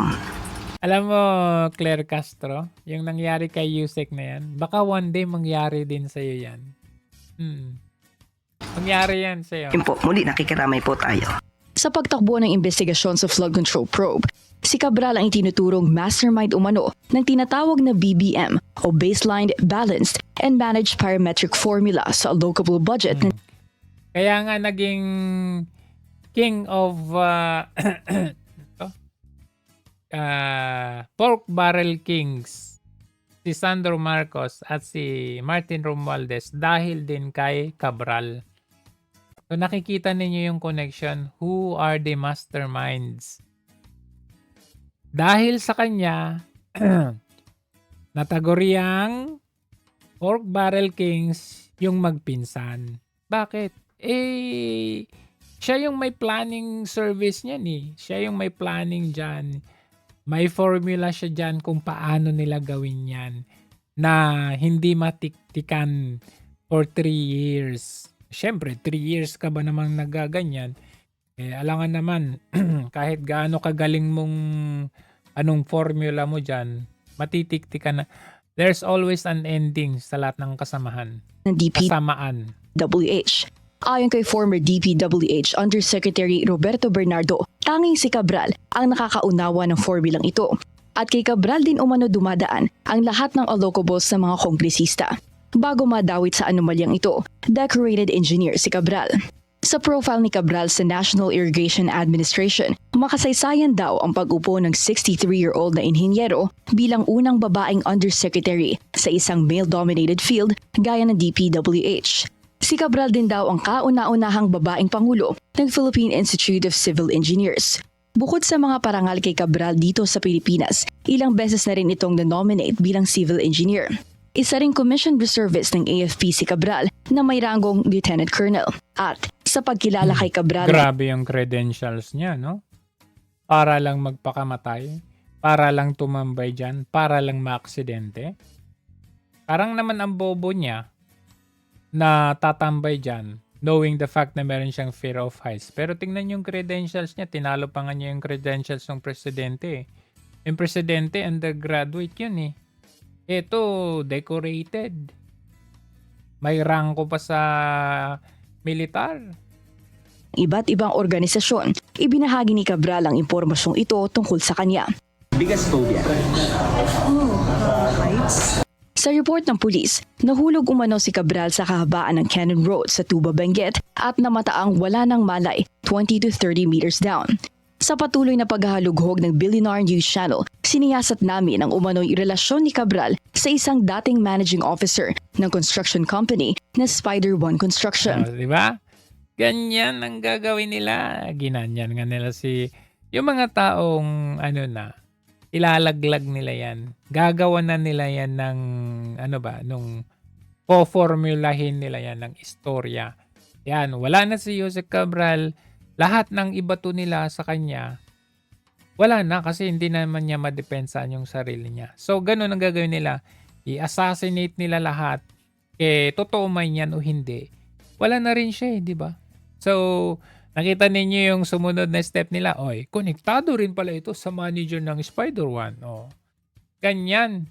alam mo, Claire Castro, yung nangyari kay Yusek na yan, baka one day mangyari din sa'yo yan. Mangyari yan sa'yo. yun po, muli nakikiramay po tayo. Sa pagtakbo ng investigasyon sa flood control probe, si Cabral ang itinuturong mastermind umano ng tinatawag na BBM o Baseline Balanced and Managed Parametric Formula sa allocable budget. Kaya nga naging king of pork barrel kings si Sandro Marcos at si Martin Romualdez dahil din kay Cabral. So nakikita ninyo yung connection, who are the masterminds. Dahil sa kanya, nataguriang pork barrel kings yung magpinsan. Bakit? Siya yung may planning service niyan eh. Siya yung may planning dyan. May formula siya dyan kung paano nila gawin yan na hindi matiktikan for 3 years. Siyempre, 3 years ka ba namang nagaganyan? Alangan naman, kahit gaano kagaling mong anong formula mo dyan, matitiktikan na. There's always an ending sa lahat ng kasamahan. Kasamaan. DPWH. Ayon kay former DPWH Undersecretary Roberto Bernardo, tanging si Cabral ang nakakaunawa ng formulang ito. At kay Cabral din umano dumadaan ang lahat ng allocables sa mga kongresista. Bago madawit sa anomalyang ito, decorated engineer si Cabral. Sa profile ni Cabral sa National Irrigation Administration, makasaysayan daw ang pag-upo ng 63-year-old na inhinyero bilang unang babaeng undersecretary sa isang male-dominated field gaya ng DPWH. Si Cabral din daw ang kauna-unahang babaeng pangulo ng Philippine Institute of Civil Engineers. Bukod sa mga parangal kay Cabral dito sa Pilipinas, ilang beses na rin itong na-nominate bilang civil engineer. Isa ring commissioned reservist ng AFP si Cabral na may ranggong Lieutenant Colonel. At sa pagkilala kay Cabral, Grabe yung credentials niya, no? Para lang magpakamatay, para lang tumambay dyan, para lang maaksidente. Parang naman ang bobo niya na tatambay dyan, knowing the fact na meron siyang fear of heights. Pero tingnan yung credentials niya, tinalo pa nga niya yung credentials ng presidente. Yung presidente, undergraduate yun eh. Ito, decorated. May rangko pa sa militar. iba't ibang organisasyon, ibinahagi ni Cabral ang impormasyong ito tungkol sa kanya. Biggest phobia? Heights. Sa report ng pulis, nahulog umano si Cabral sa kahabaan ng Cannon Road sa Tuba, Benguet at namataang wala ng malay 20 to 30 meters down. Sa patuloy na paghahalughog ng Billionaire News Channel, siniyasat namin ang umano'y relasyon ni Cabral sa isang dating managing officer ng construction company na Spider One Construction. Di ba? Ganyan ang gagawin nila. Ginanyan nga nila yung mga taong ilalaglag nila yan. Gagawa na nila yan ng nung po-formulahin nila yan ng istorya. Yan, wala na si Jose Cabral. Lahat ng ibato nila sa kanya, wala na kasi hindi naman niya madepensaan yung sarili niya. So, ganun ang gagawin nila. I-assassinate nila lahat. Totoo man yan o hindi. Wala na rin siya di ba? So, nakita ninyo yung sumunod na step nila. Oy, konektado rin pala ito sa manager ng Spider One. Ganyan.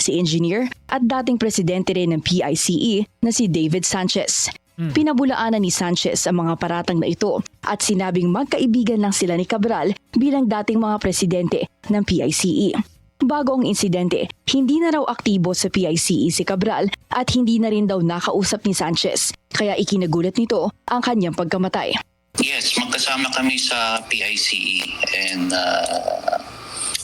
Si engineer at dating presidente rin ng PICE na si David Sanchez. Pinabulaanan ni Sanchez ang mga paratang na ito at sinabing magkaibigan lang sila ni Cabral bilang dating mga presidente ng PICE. Bago ang insidente, hindi na raw aktibo sa PICE si Cabral at hindi na rin daw nakausap ni Sanchez, kaya ikinagulat nito ang kanyang pagkamatay. Yes, magkasama kami sa PICE and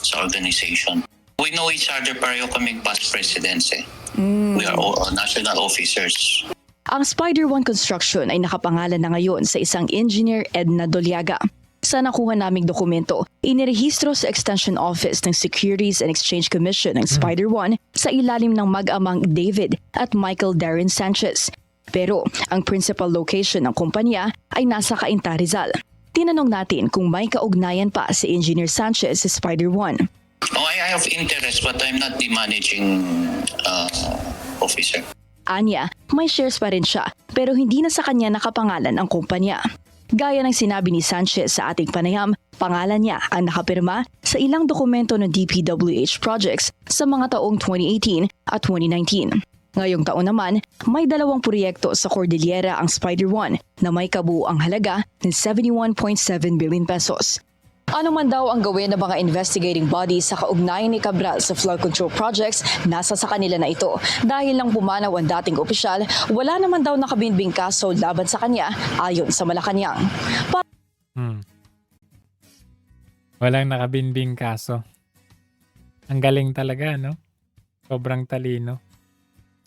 sa organization. We know each other, pareho kaming past presidents We are all national officers. Ang Spider One Construction ay nakapangalan na ngayon sa isang engineer Edna Doliaga. Sa nakuha naming dokumento, inirehistro sa Extension Office ng Securities and Exchange Commission ng Spider One sa ilalim ng mag-amang David at Michael Darren Sanchez. Pero ang principal location ng kumpanya ay nasa Cainta, Rizal. Tinanong natin kung may kaugnayan pa si Engineer Sanchez sa Spider One. I have interest but I'm not the managing officer. Anya, may shares pa rin siya pero hindi na sa kanya nakapangalan ang kumpanya. Gaya ng sinabi ni Sanchez sa ating panayam, pangalan niya ang nakapirma sa ilang dokumento ng DPWH projects sa mga taong 2018 at 2019. Ngayong taon naman, may 2 proyekto sa Cordillera ang Spider One na may kabuuang halaga ng 71.7 billion pesos. Ano man daw ang gawin ng mga investigating bodies sa kaugnayan ni Cabral sa flood control projects, nasa sa kanila na ito. Dahil lang pumanaw ang dating opisyal, wala naman daw nakabinbing kaso laban sa kanya ayon sa Malacanang. Walang nakabinbing kaso. Ang galing talaga, no? Sobrang talino.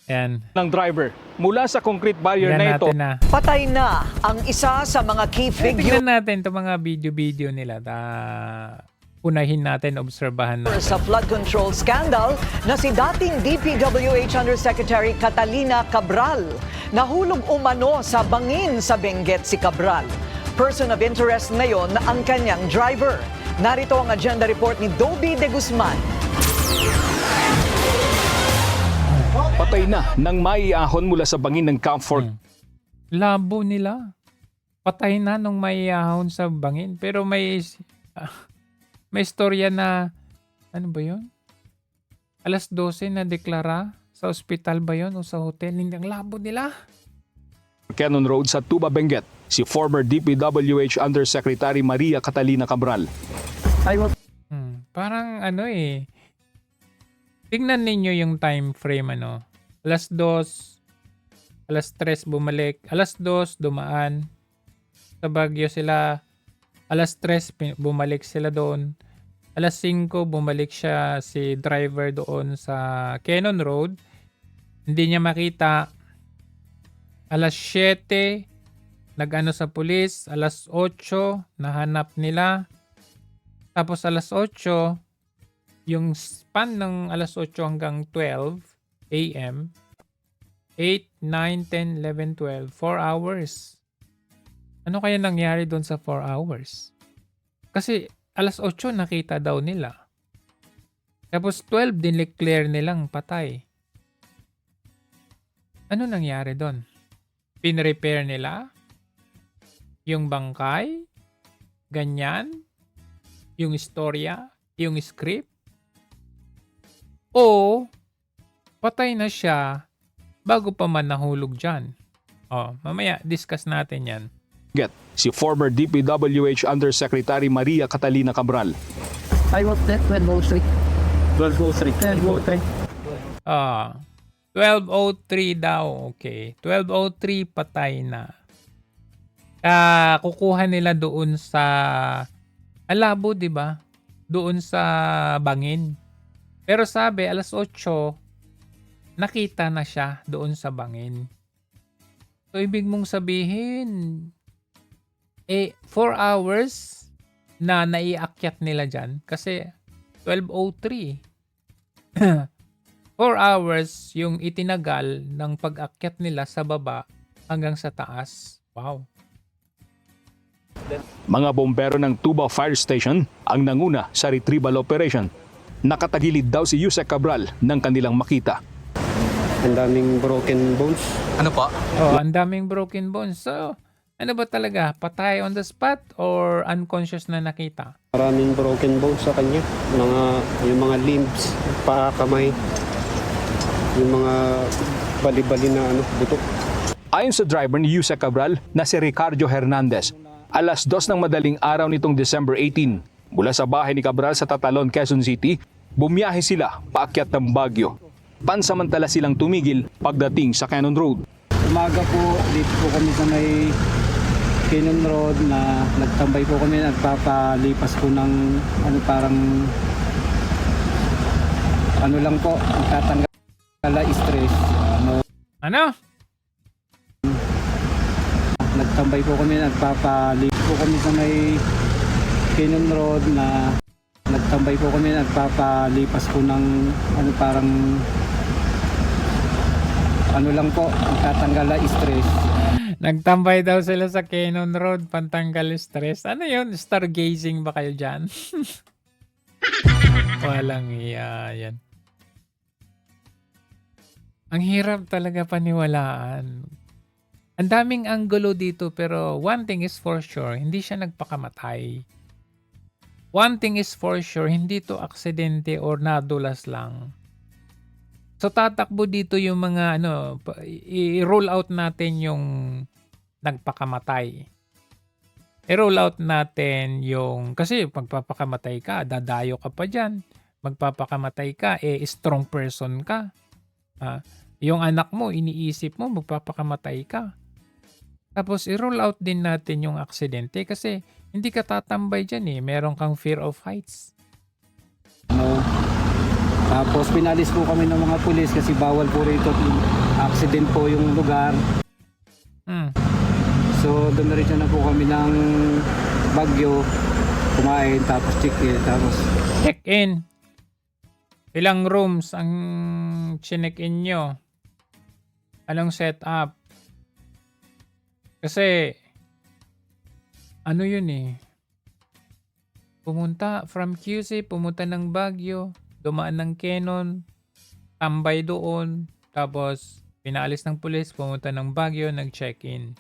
Yan. Ng driver mula sa concrete barrier na ito. Patay na ang isa sa mga key figure Tignan natin itong mga video nila. Unahin natin, obserbahan natin. sa flood control scandal na si dating DPWH Undersecretary Catalina Cabral. Nahulog umano sa bangin sa Benguet si Cabral. Person of interest ngayon ang kanyang driver. Narito ang agenda report ni Dobby De Guzman. Patay na nang maiahon mula sa bangin ng Camp 4. Labo nila. Patay na nung maiahon sa bangin. Pero may istorya na, ano ba yun? Alas 12 na deklara sa ospital ba yun o sa hotel? Hindi ang labo nila. Cannon Road sa Tuba, Benguet, si former DPWH Undersecretary Maria Catalina Cabral. Parang tingnan ninyo yung time frame Alas 2, alas 3 bumalik, alas 2 dumaan sa Baguio sila, alas 3 bumalik sila doon, alas 5 bumalik siya si driver doon sa Cannon Road, hindi niya makita, Alas 7, nag-ano sa pulis. Alas 8, nahanap nila. Tapos alas 8, yung span ng alas 8 hanggang 12 a.m., 8, 9, 10, 11, 12, 4 hours. Ano kaya nangyari doon sa 4 hours? Kasi alas 8 nakita daw nila. Tapos 12 dineclare nilang patay. Ano nangyari doon? Pinrepair nila? Yung bangkay? Ganyan? Yung istorya? Yung script? O patay na siya bago pa man nahulog dyan? Mamaya discuss natin yan. Si former DPWH Undersecretary Maria Catalina Cabral. I was there 12:03. 12:03. 12:03 daw. Okay. 12:03 patay na. Kukuha nila doon sa Alabo, di ba? Doon sa Bangin. Pero sabi, alas 8, nakita na siya doon sa Bangin. So, ibig mong sabihin, 4 hours na naiakyat nila dyan. Kasi 12:03. 4 hours yung itinagal ng pag-akyat nila sa baba hanggang sa taas. Wow. Mga bombero ng Tuba Fire Station ang nanguna sa retrieval operation. Nakatagilid daw si Yusek Cabral nang kanilang makita. Ang daming broken bones. Ano pa? Ang daming broken bones. So, ano ba talaga? Patay on the spot or unconscious na nakita? Maraming broken bones sa kanya. Yung mga limbs, paa, kamay. Yung mga bali-bali na buto. Ayon sa driver ni Yusek Cabral na si Ricardo Hernandez, alas 2 ng madaling araw nitong December 18, mula sa bahay ni Cabral sa Tatalon, Quezon City, bumiyahe sila paakyat ng Baguio. Pansamantala silang tumigil pagdating sa Cannon Road. Umaga po, dito po kami sa may Cannon Road na nagtambay po kami, nagpapalipas po ng parang lang po, tatanggal stress. Ano? Nagtambay po kami, nagpapalipas po kami sa may Cannon Road na nagtambay po kami, nagpapalipas po ng parang lang po, tatanggal na stress. Nagtambay daw sila sa Cannon Road, pantanggal stress. Ano yun? Stargazing ba kayo dyan? Walang iya yan. Ang hirap talaga paniwalaan. Ang daming anggulo dito pero one thing is for sure, hindi siya nagpakamatay. One thing is for sure, hindi to aksidente or nadulas lang. So tatakbo dito yung mga i-roll out natin yung nagpakamatay. I-roll out natin yung, kasi magpapakamatay ka, dadayo ka pa dyan. Magpapakamatay ka, strong person ka. Yung anak mo, iniisip mo, magpapakamatay ka. Tapos i-roll out din natin yung aksidente kasi hindi ka tatambay dyan meron kang fear of heights. Tapos pinalis po kami ng mga pulis kasi bawal po rito, accident po yung lugar. So doon na rin na po kami ng Baguio, kumain, tapos check-in. Check-in. Ilang rooms ang chinek-in nyo? Anong setup? Kasi, ano yun pumunta from QC, pumunta ng Baguio, dumaan ng Cannon, tambay doon, tapos pinaalis ng pulis, pumunta ng Baguio, nag-check-in.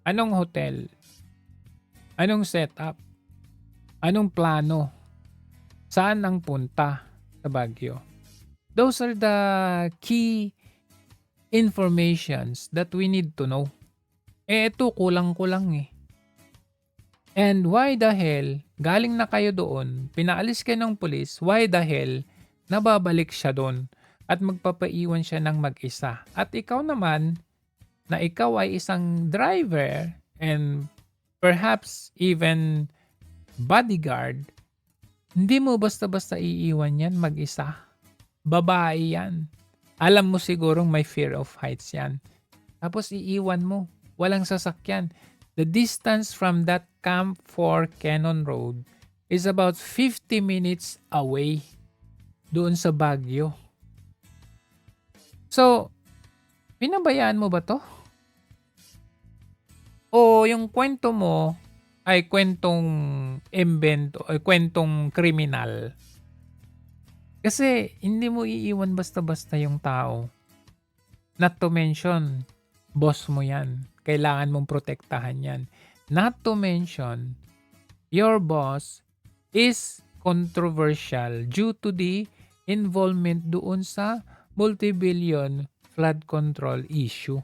Anong hotel? Anong setup? Anong plano? Saan ang punta sa Baguio? Those are the key informations that we need to know. Ito kulang-kulang And why the hell, galing na kayo doon, pinaalis kayo ng pulis, why the hell, nababalik siya doon at magpapaiwan siya ng mag-isa. At ikaw naman, na ikaw ay isang driver and perhaps even bodyguard, hindi mo basta-basta iiwan yan mag-isa. Babae yan. Alam mo sigurong may fear of heights yan. Tapos iiwan mo. Walang sasakyan. The distance from that Camp 4 Cannon Road is about 50 minutes away doon sa Baguio. So, pinabayaan mo ba to? O yung kwento mo ay kwentong invento, ay kwentong kriminal? Kasi hindi mo iiwan basta-basta yung tao. Not to mention, boss mo yan. Kailangan mong protektahan yan. Not to mention, your boss is controversial due to the involvement doon sa multi-billion flood control issue.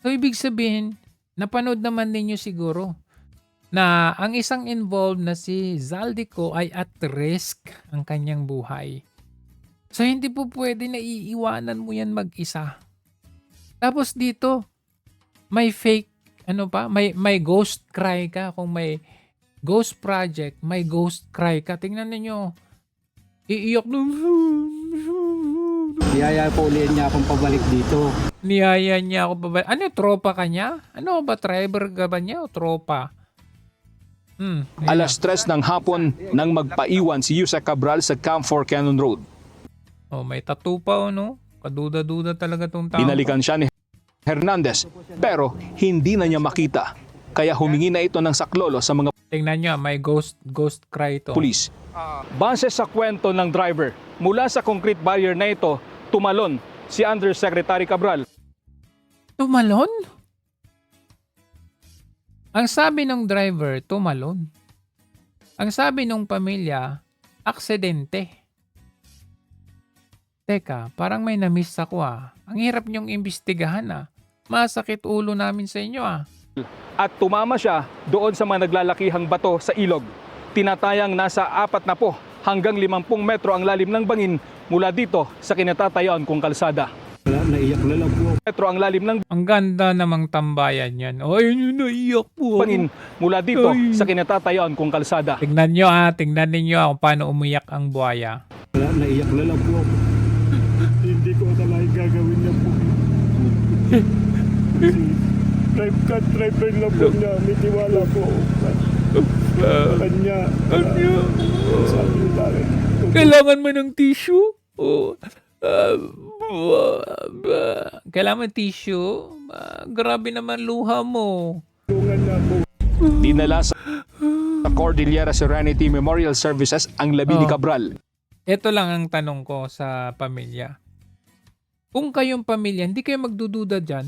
So, ibig sabihin, napanood naman ninyo siguro na ang isang involved na si Zaldico ay at risk ang kanyang buhay. So, hindi po pwede na iiwanan mo yan mag-isa. Tapos dito, may fake, may ghost cry ka. Kung may ghost project, may ghost cry ka. Tingnan ninyo, iiyak na. Niyaya po ulit niya akong pabalik dito. Niyaya niya ako pabalik. Ano, tropa ka niya? Ano ba, driver ka ba niya o tropa? Alas 3 ng hapon nang magpaiwan si Yusek Cabral sa Camp 4 Cannon Road. Oh, may tattoo pa, no? Kaduda-duda talaga tong tao. Binalikan siya ni Hernandez pero hindi na niya makita. Kaya humingi na ito ng saklolo sa mga Tingnan nyo, may ghost cry to. pulis. Base sa kwento ng driver, mula sa concrete barrier na ito, tumalon si Undersecretary Cabral. Tumalon? Ang sabi ng driver, tumalon. Ang sabi ng pamilya, aksidente. Teka, parang may na-miss ako ah. Ang hirap niyong imbestigahan ah. Masakit ulo namin sa inyo ah. At tumama siya doon sa mga naglalakihang bato sa ilog. Tinatayang nasa 40 hanggang 50 metro ang lalim ng bangin mula dito sa kinatatayuan kong kalsada. Naiyak na lang po. Metro ang lalim ng Ang ganda namang tambayan yan. Oh, ayun yung naiyak po. bangin mula dito Ay. sa kinatatayuan kong kalsada. Tignan nyo ah, tignan ninyo kung paano umiyak ang buhaya. Naiyak na lang po. Hindi ko talaga gagawin na po. Driver na po niya. May tiwala po. Kanya. Sabi niya tayo. Kailangan mo ng tissue? Oh. Kailangan tissue? Grabe naman luha mo. Tulungan niya po. Dinala sa Cordillera Serenity Memorial Services ang labi ni Cabral. Ito lang ang tanong ko sa pamilya. Kung kayong pamilya, hindi kayo magdududa dyan.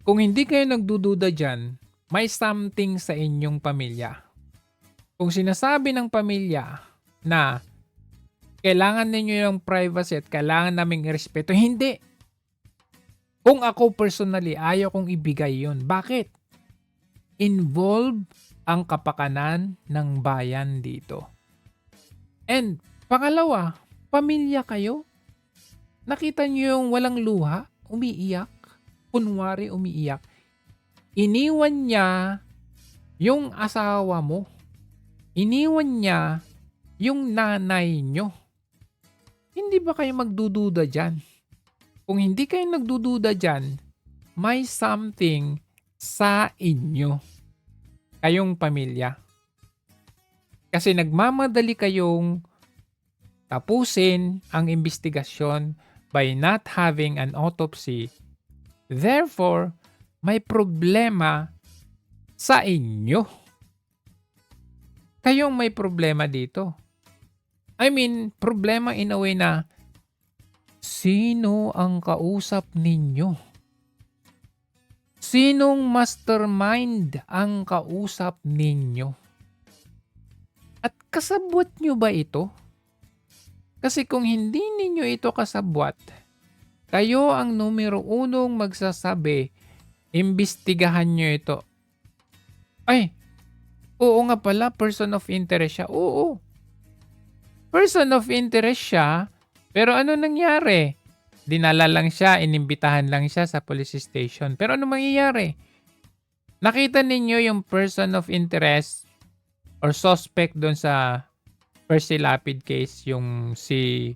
Kung hindi kayo nagdududa dyan, may something sa inyong pamilya. Kung sinasabi ng pamilya na kailangan ninyo yung privacy at kailangan naming irespeto, hindi. Kung ako personally, ayaw kong ibigay yun. Bakit? Involve ang kapakanan ng bayan dito. And pangalawa, pamilya kayo. Nakita niyo yung walang luha, umiiyak, kunwari umiiyak. Iniwan niya yung asawa mo. Iniwan niya yung nanay nyo. Hindi ba kayo magdududa dyan? Kung hindi kayo nagdududa dyan, may something sa inyo. Kayong pamilya. Kasi nagmamadali kayong tapusin ang investigasyon by not having an autopsy. Therefore, may problema sa inyo. Kayong may problema dito. I mean, problema in a way na sino ang kausap ninyo? Sinong mastermind ang kausap ninyo? At kasabwat nyo ba ito? Kasi kung hindi ninyo ito kasabwat, kayo ang numero 1 magsasabi, imbestigahan nyo ito. Ay, oo nga pala, person of interest siya. Oo. Person of interest siya, pero ano nangyari? Dinala lang siya, inimbitahan lang siya sa police station. Pero ano mangyayari? Nakita ninyo yung person of interest or suspect doon sa Percy Lapid case, yung si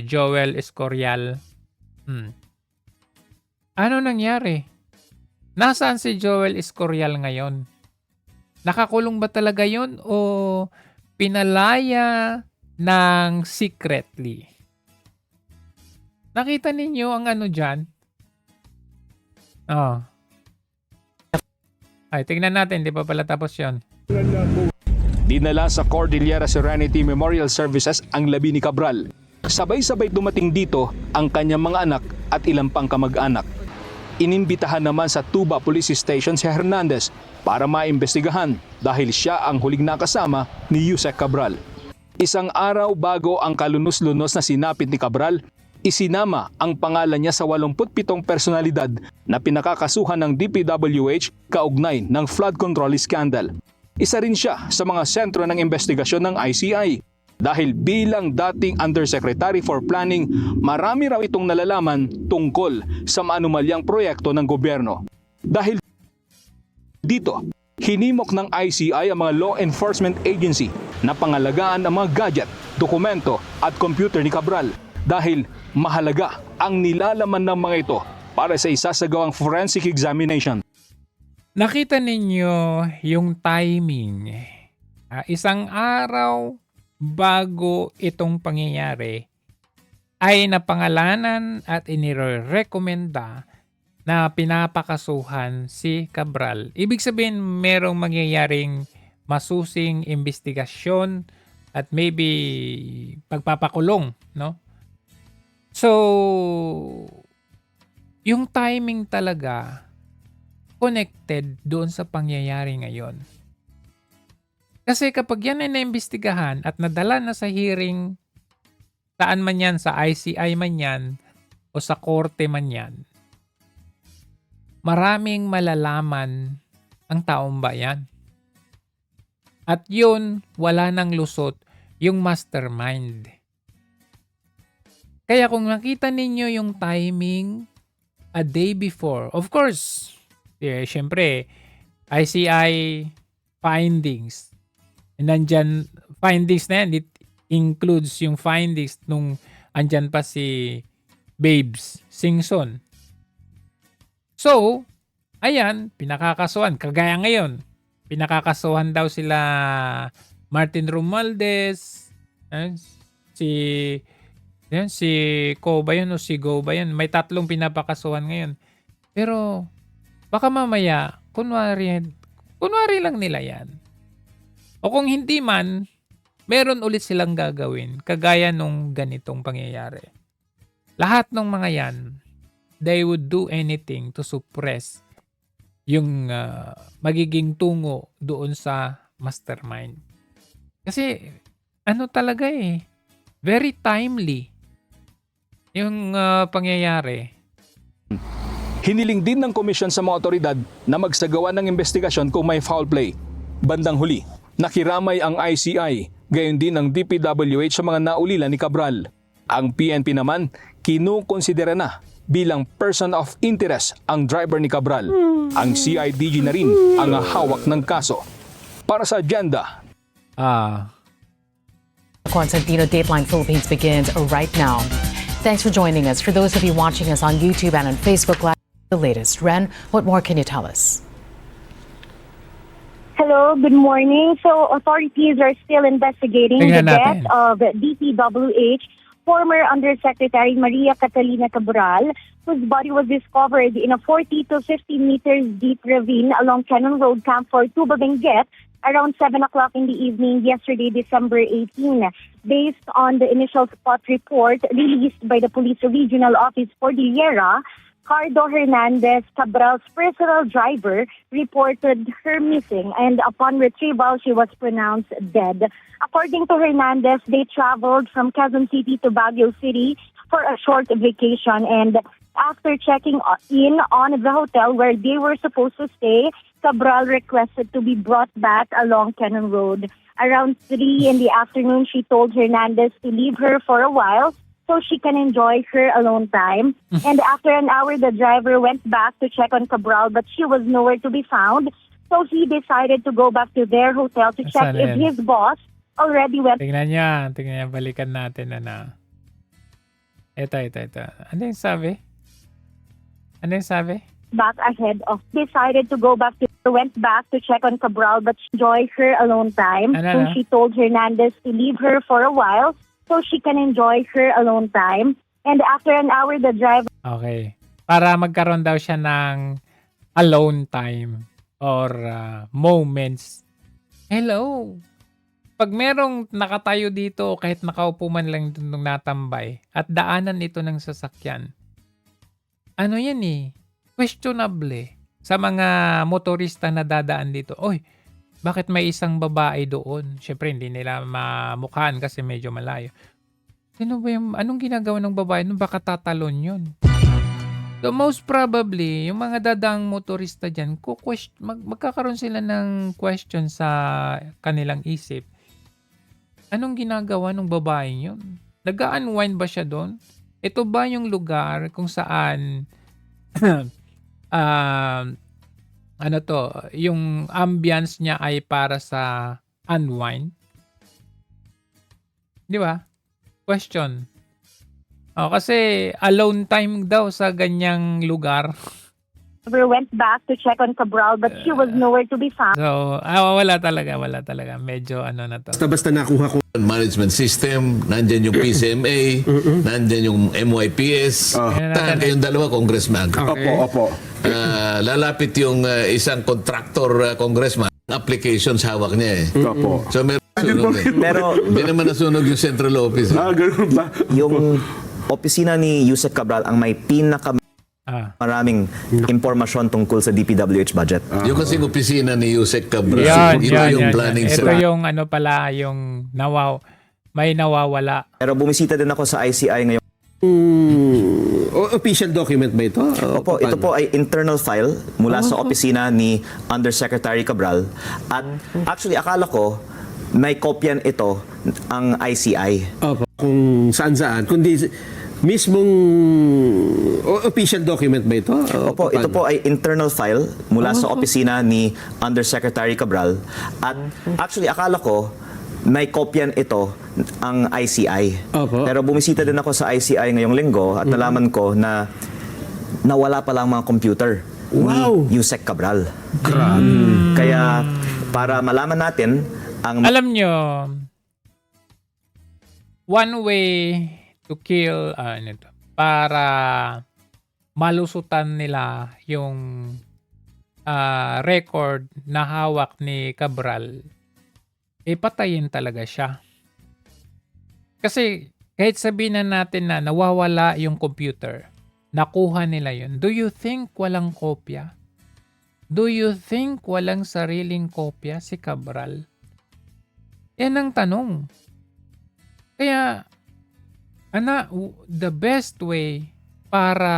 Joel Escorial. Ano nangyari? Nasaan si Joel Escorial ngayon? Nakakulong ba talaga yun o pinalaya ng secretly? Nakita ninyo ang ano dyan? Oh. Ay, tingnan natin. Di pa pala tapos yun. Dinala sa Cordillera Serenity Memorial Services ang labi ni Cabral. Sabay-sabay dumating dito ang kanyang mga anak at ilang pang kamag-anak. Inimbitahan naman sa Tuba Police Station si Hernandez para maimbestigahan dahil siya ang huling nakasama ni Yusek Cabral. Isang araw bago ang kalunos-lunos na sinapit ni Cabral, isinama ang pangalan niya sa 87 personalidad na pinakakasuhan ng DPWH kaugnay ng flood control scandal. Isa rin siya sa mga sentro ng investigasyon ng ICI. Dahil bilang dating Undersecretary for Planning, marami raw itong nalalaman tungkol sa maanumalyang proyekto ng gobyerno. Dahil dito, hinimok ng ICI ang mga law enforcement agency na pangalagaan ang mga gadget, dokumento at computer ni Cabral dahil mahalaga ang nilalaman ng mga ito para sa isasagawang forensic examination. Nakita ninyo yung timing. Isang araw bago itong pangyayari ay napangalanan at inirekomenda na pinapakasuhan si Cabral. Ibig sabihin merong mangyayaring masusing investigasyon at maybe pagpapakulong, no? So, yung timing talaga connected doon sa pangyayari ngayon. Kasi kapag yan ay naimbestigahan at nadala na sa hearing, saan man yan, sa ICI man yan, o sa korte man yan, maraming malalaman ang taong bayan. At yun, wala nang lusot yung mastermind. Kaya kung nakita ninyo yung timing a day before, of course, syempre, ICI findings. Nandyan, findings na yan, it includes yung findings nung andyan pa si Babes Singson. So, ayan, pinakakasuhan. Kagaya ngayon, pinakakasuhan daw sila Martin Romualdez, si Ko ba yun o si Go ba yun? May tatlong pinapakasuhan ngayon. Pero, baka mamaya, kunwari lang nila yan. O kung hindi man, meron ulit silang gagawin, kagaya nung ganitong pangyayari. Lahat ng mga yan, they would do anything to suppress yung magiging tungo doon sa mastermind. Kasi, ano talaga very timely yung pangyayari. Hiniling din ng komisyon sa mga otoridad na magsagawa ng investigasyon kung may foul play. Bandang huli, nakiramay ang ICI, gayon din ang DPWH sa mga naulila ni Cabral. Ang PNP naman, kinukonsidera na bilang person of interest ang driver ni Cabral. Ang CIDG na rin ang hawak ng kaso. Para sa agenda, Constantino Dateline Philippines begins right now. Thanks for joining us. For those of you watching us on YouTube and on Facebook Live, the latest. Ren, what more can you tell us? Hello, good morning. So authorities are still investigating the death of DPWH former Undersecretary Maria Catalina Cabral, whose body was discovered in a 40 to 50 meters deep ravine along Cannon Road, Camp 4, Tuba, Benguet, around 7 o'clock in the evening yesterday, December 18. Based on the initial spot report released by the Police Regional Office Cordillera, Cardo Hernandez, Cabral's personal driver, reported her missing, and upon retrieval, she was pronounced dead. According to Hernandez, they traveled from Quezon City to Baguio City for a short vacation, and after checking in on the hotel where they were supposed to stay, Cabral requested to be brought back along Cannon Road. Around 3 in the afternoon, she told Hernandez to leave her for a while so she can enjoy her alone time. And after an hour, the driver went back to check on Cabral, but she was nowhere to be found. So he decided to go back to their hotel to check if his boss already went. Tingnan niya, balikan natin Ito. Ano yung sabi? Back ahead of decided to go back to went back to check on Cabral but she enjoyed her alone time. So she told Hernandez to leave her for a while so she can enjoy her alone time. And after an hour, the driver... Okay. Para magkaroon daw siya ng alone time or moments. Hello! Pag merong nakatayo dito, kahit nakaupo man lang nung natambay, at daanan ito ng sasakyan, ano yan questionable sa mga motorista na dadaan dito. Oy, bakit may isang babae doon? Syempre, hindi nila mamukhaan kasi medyo malayo. Sino ba yung, anong ginagawa ng babae? Nung baka tatalon yun. So, most probably, yung mga dadaang motorista dyan, magkakaroon sila ng question sa kanilang isip. Anong ginagawa ng babae yun? Nag-unwind ba siya doon? Ito ba yung lugar kung saan yung ambience niya ay para sa unwind? Di ba? Question. Kasi alone time daw sa ganyang lugar. went back to check on Cabral but she was nowhere to be found. So, wala talaga. Medyo na to. Basta nakuha ko management system, nandyan yung PCMA, nandyan yung MYPS. Tahan kayong dalawa, congressman. Opo. Lalapit yung isang contractor congressman. Applications hawak niya Opo. So meron sunog Pero hindi naman nasunog yung central office. Ganun ba? yung opisina ni Yusek Cabral ang may maraming impormasyon tungkol sa DPWH budget. Yung kasing opisina ni Yusek Cabral. Yan, yung planning Ito cell. yung yung may nawawala. Pero bumisita din ako sa ICI ngayon. Official document ba ito? Opo, ito po ay internal file mula sa opisina ni Undersecretary Cabral. At actually, akala ko may kopyan ito ang ICI. Opo, kung saan-saan. Kundi mismong official document ba ito? Opo, ito po ay internal file mula sa opisina ni Undersecretary Cabral. At actually, akala ko may kopyan ito ang ICI. Opo. Pero bumisita din ako sa ICI ngayong linggo at nalaman ko na nawala pala ang mga computer ni Yusek Cabral. Kaya para malaman natin ang... Alam nyo, one way to kill para malusutan nila yung record na hawak ni Cabral, patayin talaga siya. Kasi kahit sabihin na natin na nawawala yung computer, nakuha nila yun. Do you think walang kopya? Do you think walang sariling kopya si Cabral? Yan ang tanong. Kaya, the best way para,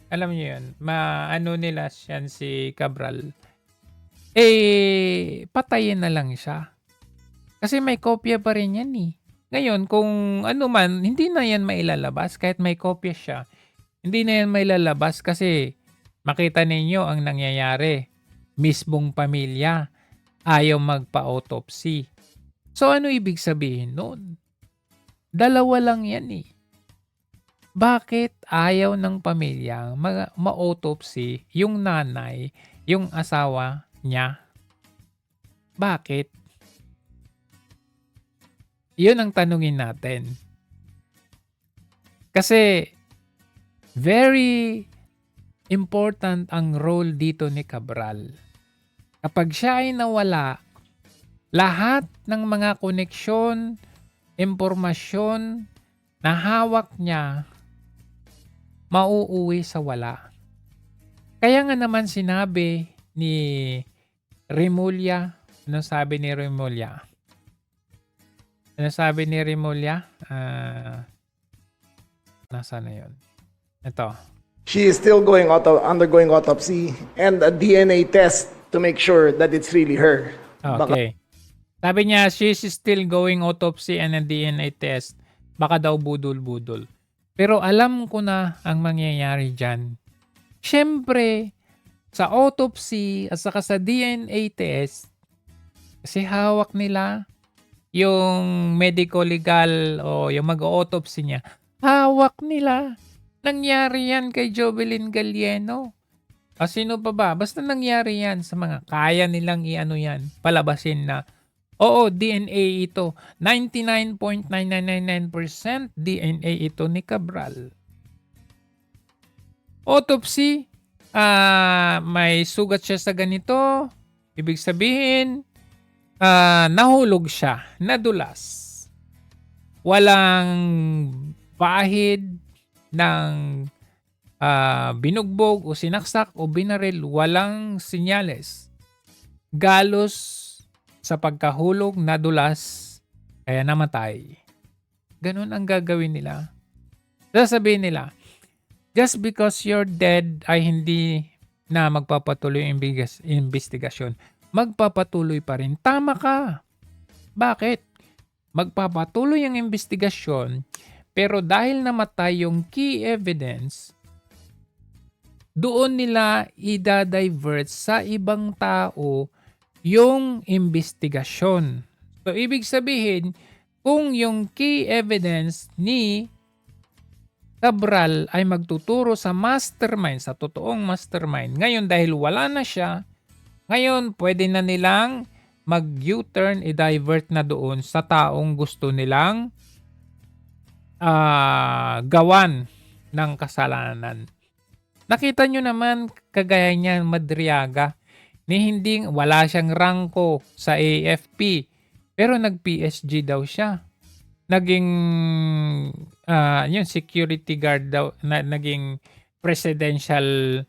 alam niyo yun, maano nila siyan si Cabral, patayin na lang siya. Kasi may kopya pa rin yan Ngayon, kung ano man, hindi na yan mailalabas. Kahit may kopya siya, hindi na yan mailalabas kasi makita ninyo ang nangyayari. Mismong pamilya ayaw magpa-autopsy. So, ano ibig sabihin noon? Dalawa lang yan Bakit ayaw ng pamilya ma-autopsy yung nanay, yung asawa niya? Bakit? Yun ang tanungin natin. Kasi very important ang role dito ni Cabral. Kapag siya ay nawala, lahat ng mga koneksyon, impormasyon na hawak niya, mauuwi sa wala. Kaya nga naman sinabi ni Remulla, ano sabi ni Remulla? Nasaan na yun? Ito. She is still undergoing autopsy and a DNA test to make sure that it's really her. Okay. Sabi niya, she's still going autopsy and a DNA test. Baka daw budol-budol. Pero alam ko na ang mangyayari dyan. Siyempre, sa autopsy at saka sa DNA test, kasi hawak nila yung medico-legal o yung mag-autopsy niya, Hawak nila. Nangyari yan kay Jovelyn Galieno. Sino pa ba? Basta nangyari yan sa mga kaya nilang i-ano yan, palabasin na, oo, DNA ito. 99.9999% DNA ito ni Cabral. Autopsy, may sugat siya sa ganito. Ibig sabihin, nahulog siya, nadulas. Walang pahid ng binugbog o sinaksak o binaril, walang sinyales. Galos sa pagkahulog, nadulas, kaya namatay. Ganun ang gagawin nila. Sasabihin nila, just because you're dead ay hindi na magpapatuloy ang investigasyon. Magpapatuloy pa rin. Tama ka. Bakit? Magpapatuloy ang investigasyon, pero dahil namatay yung key evidence, doon nila i-divert sa ibang tao yung investigasyon. So, ibig sabihin, kung yung key evidence ni Cabral ay magtuturo sa mastermind, sa totoong mastermind, ngayon dahil wala na siya, ngayon pwede na nilang mag-U-turn, i-divert na doon sa taong gusto nilang gawan ng kasalanan. Nakita nyo naman kagaya niya Madriaga, ni hindi wala siyang rangko sa AFP, pero nag-PSG daw siya. Naging yun, security guard daw, naging presidential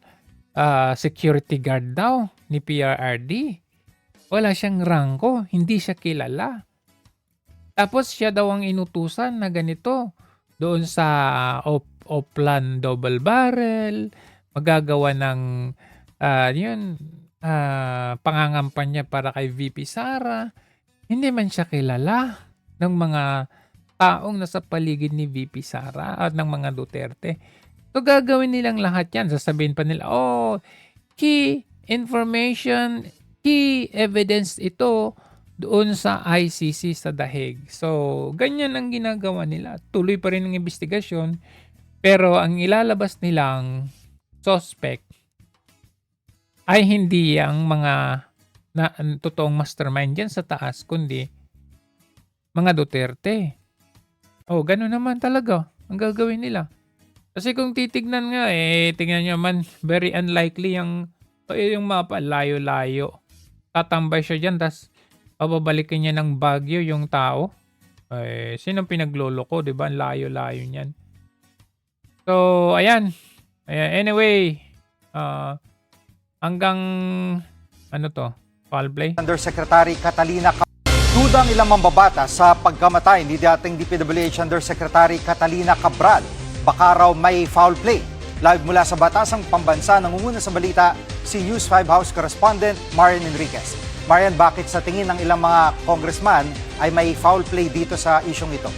security guard daw ni PRRD. Wala siyang rangko, hindi siya kilala. Tapos siya daw ang inutusan na ganito doon sa Oplan double barrel, magagawa ng pangangampanya para kay VP Sara. Hindi man siya kilala ng mga taong nasa paligid ni VP Sara at ng mga Duterte. So gagawin nilang lahat yan. Sasabihin pa nila, key information, key evidence ito doon sa ICC sa Dahig. So, ganyan ang ginagawa nila. Tuloy pa rin ang investigasyon, pero ang ilalabas nilang suspect ay hindi ang mga totoong mastermind dyan sa taas, kundi mga Duterte. Ganun naman talaga ang gagawin nila. Kasi kung titignan nga, tingnan nyo man, very unlikely yung mapa, layo-layo. Tatambay siya dyan, tas pababalikin niya ng Baguio yung tao. Sinong pinagloloko, di ba? Layo-layo niyan. So, ayan. Anyway, hanggang, foul play? Undersecretary Catalina dudang ilang mambabata sa pagkamatay ni dating DPWH Undersecretary Catalina Cabral. Baka raw may foul play. Live mula sa Batasang Pambansa, nangunguna sa balita si News 5 House Correspondent Marian Enriquez. Marian, bakit sa tingin ng ilang mga congressman ay may foul play dito sa isyong ito?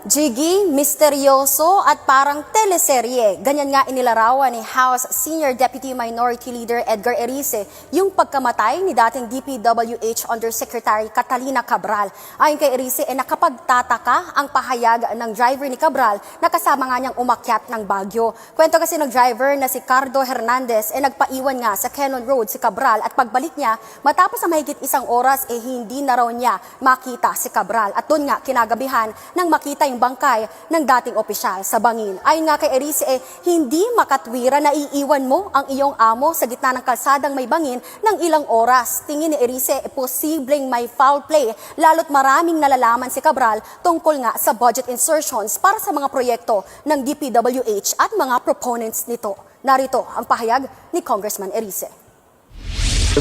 Jiggy, misteryoso at parang teleserye. Ganyan nga inilarawan ni House Senior Deputy Minority Leader Edgar Erice yung pagkamatay ni dating DPWH Undersecretary Catalina Cabral. Ayon kay Erice, nakapagtataka ang pahayag ng driver ni Cabral na kasama nga niyang umakyat ng Baguio. Kwento kasi ng driver na si Cardo Hernandez nagpaiwan nga sa Cannon Road si Cabral at pagbalik niya matapos ang mahigit isang oras hindi na raw niya makita si Cabral. At doon nga kinagabihan nang makita yung bangkay ng dating opisyal sa Bangin. Ayon nga kay Erice, hindi makatwira na iiwan mo ang iyong amo sa gitna ng kalsadang may bangin ng ilang oras. Tingin ni Erice, posibleng may foul play, lalo't maraming nalalaman si Cabral tungkol nga sa budget insertions para sa mga proyekto ng DPWH at mga proponents nito. Narito ang pahayag ni Congressman Erice.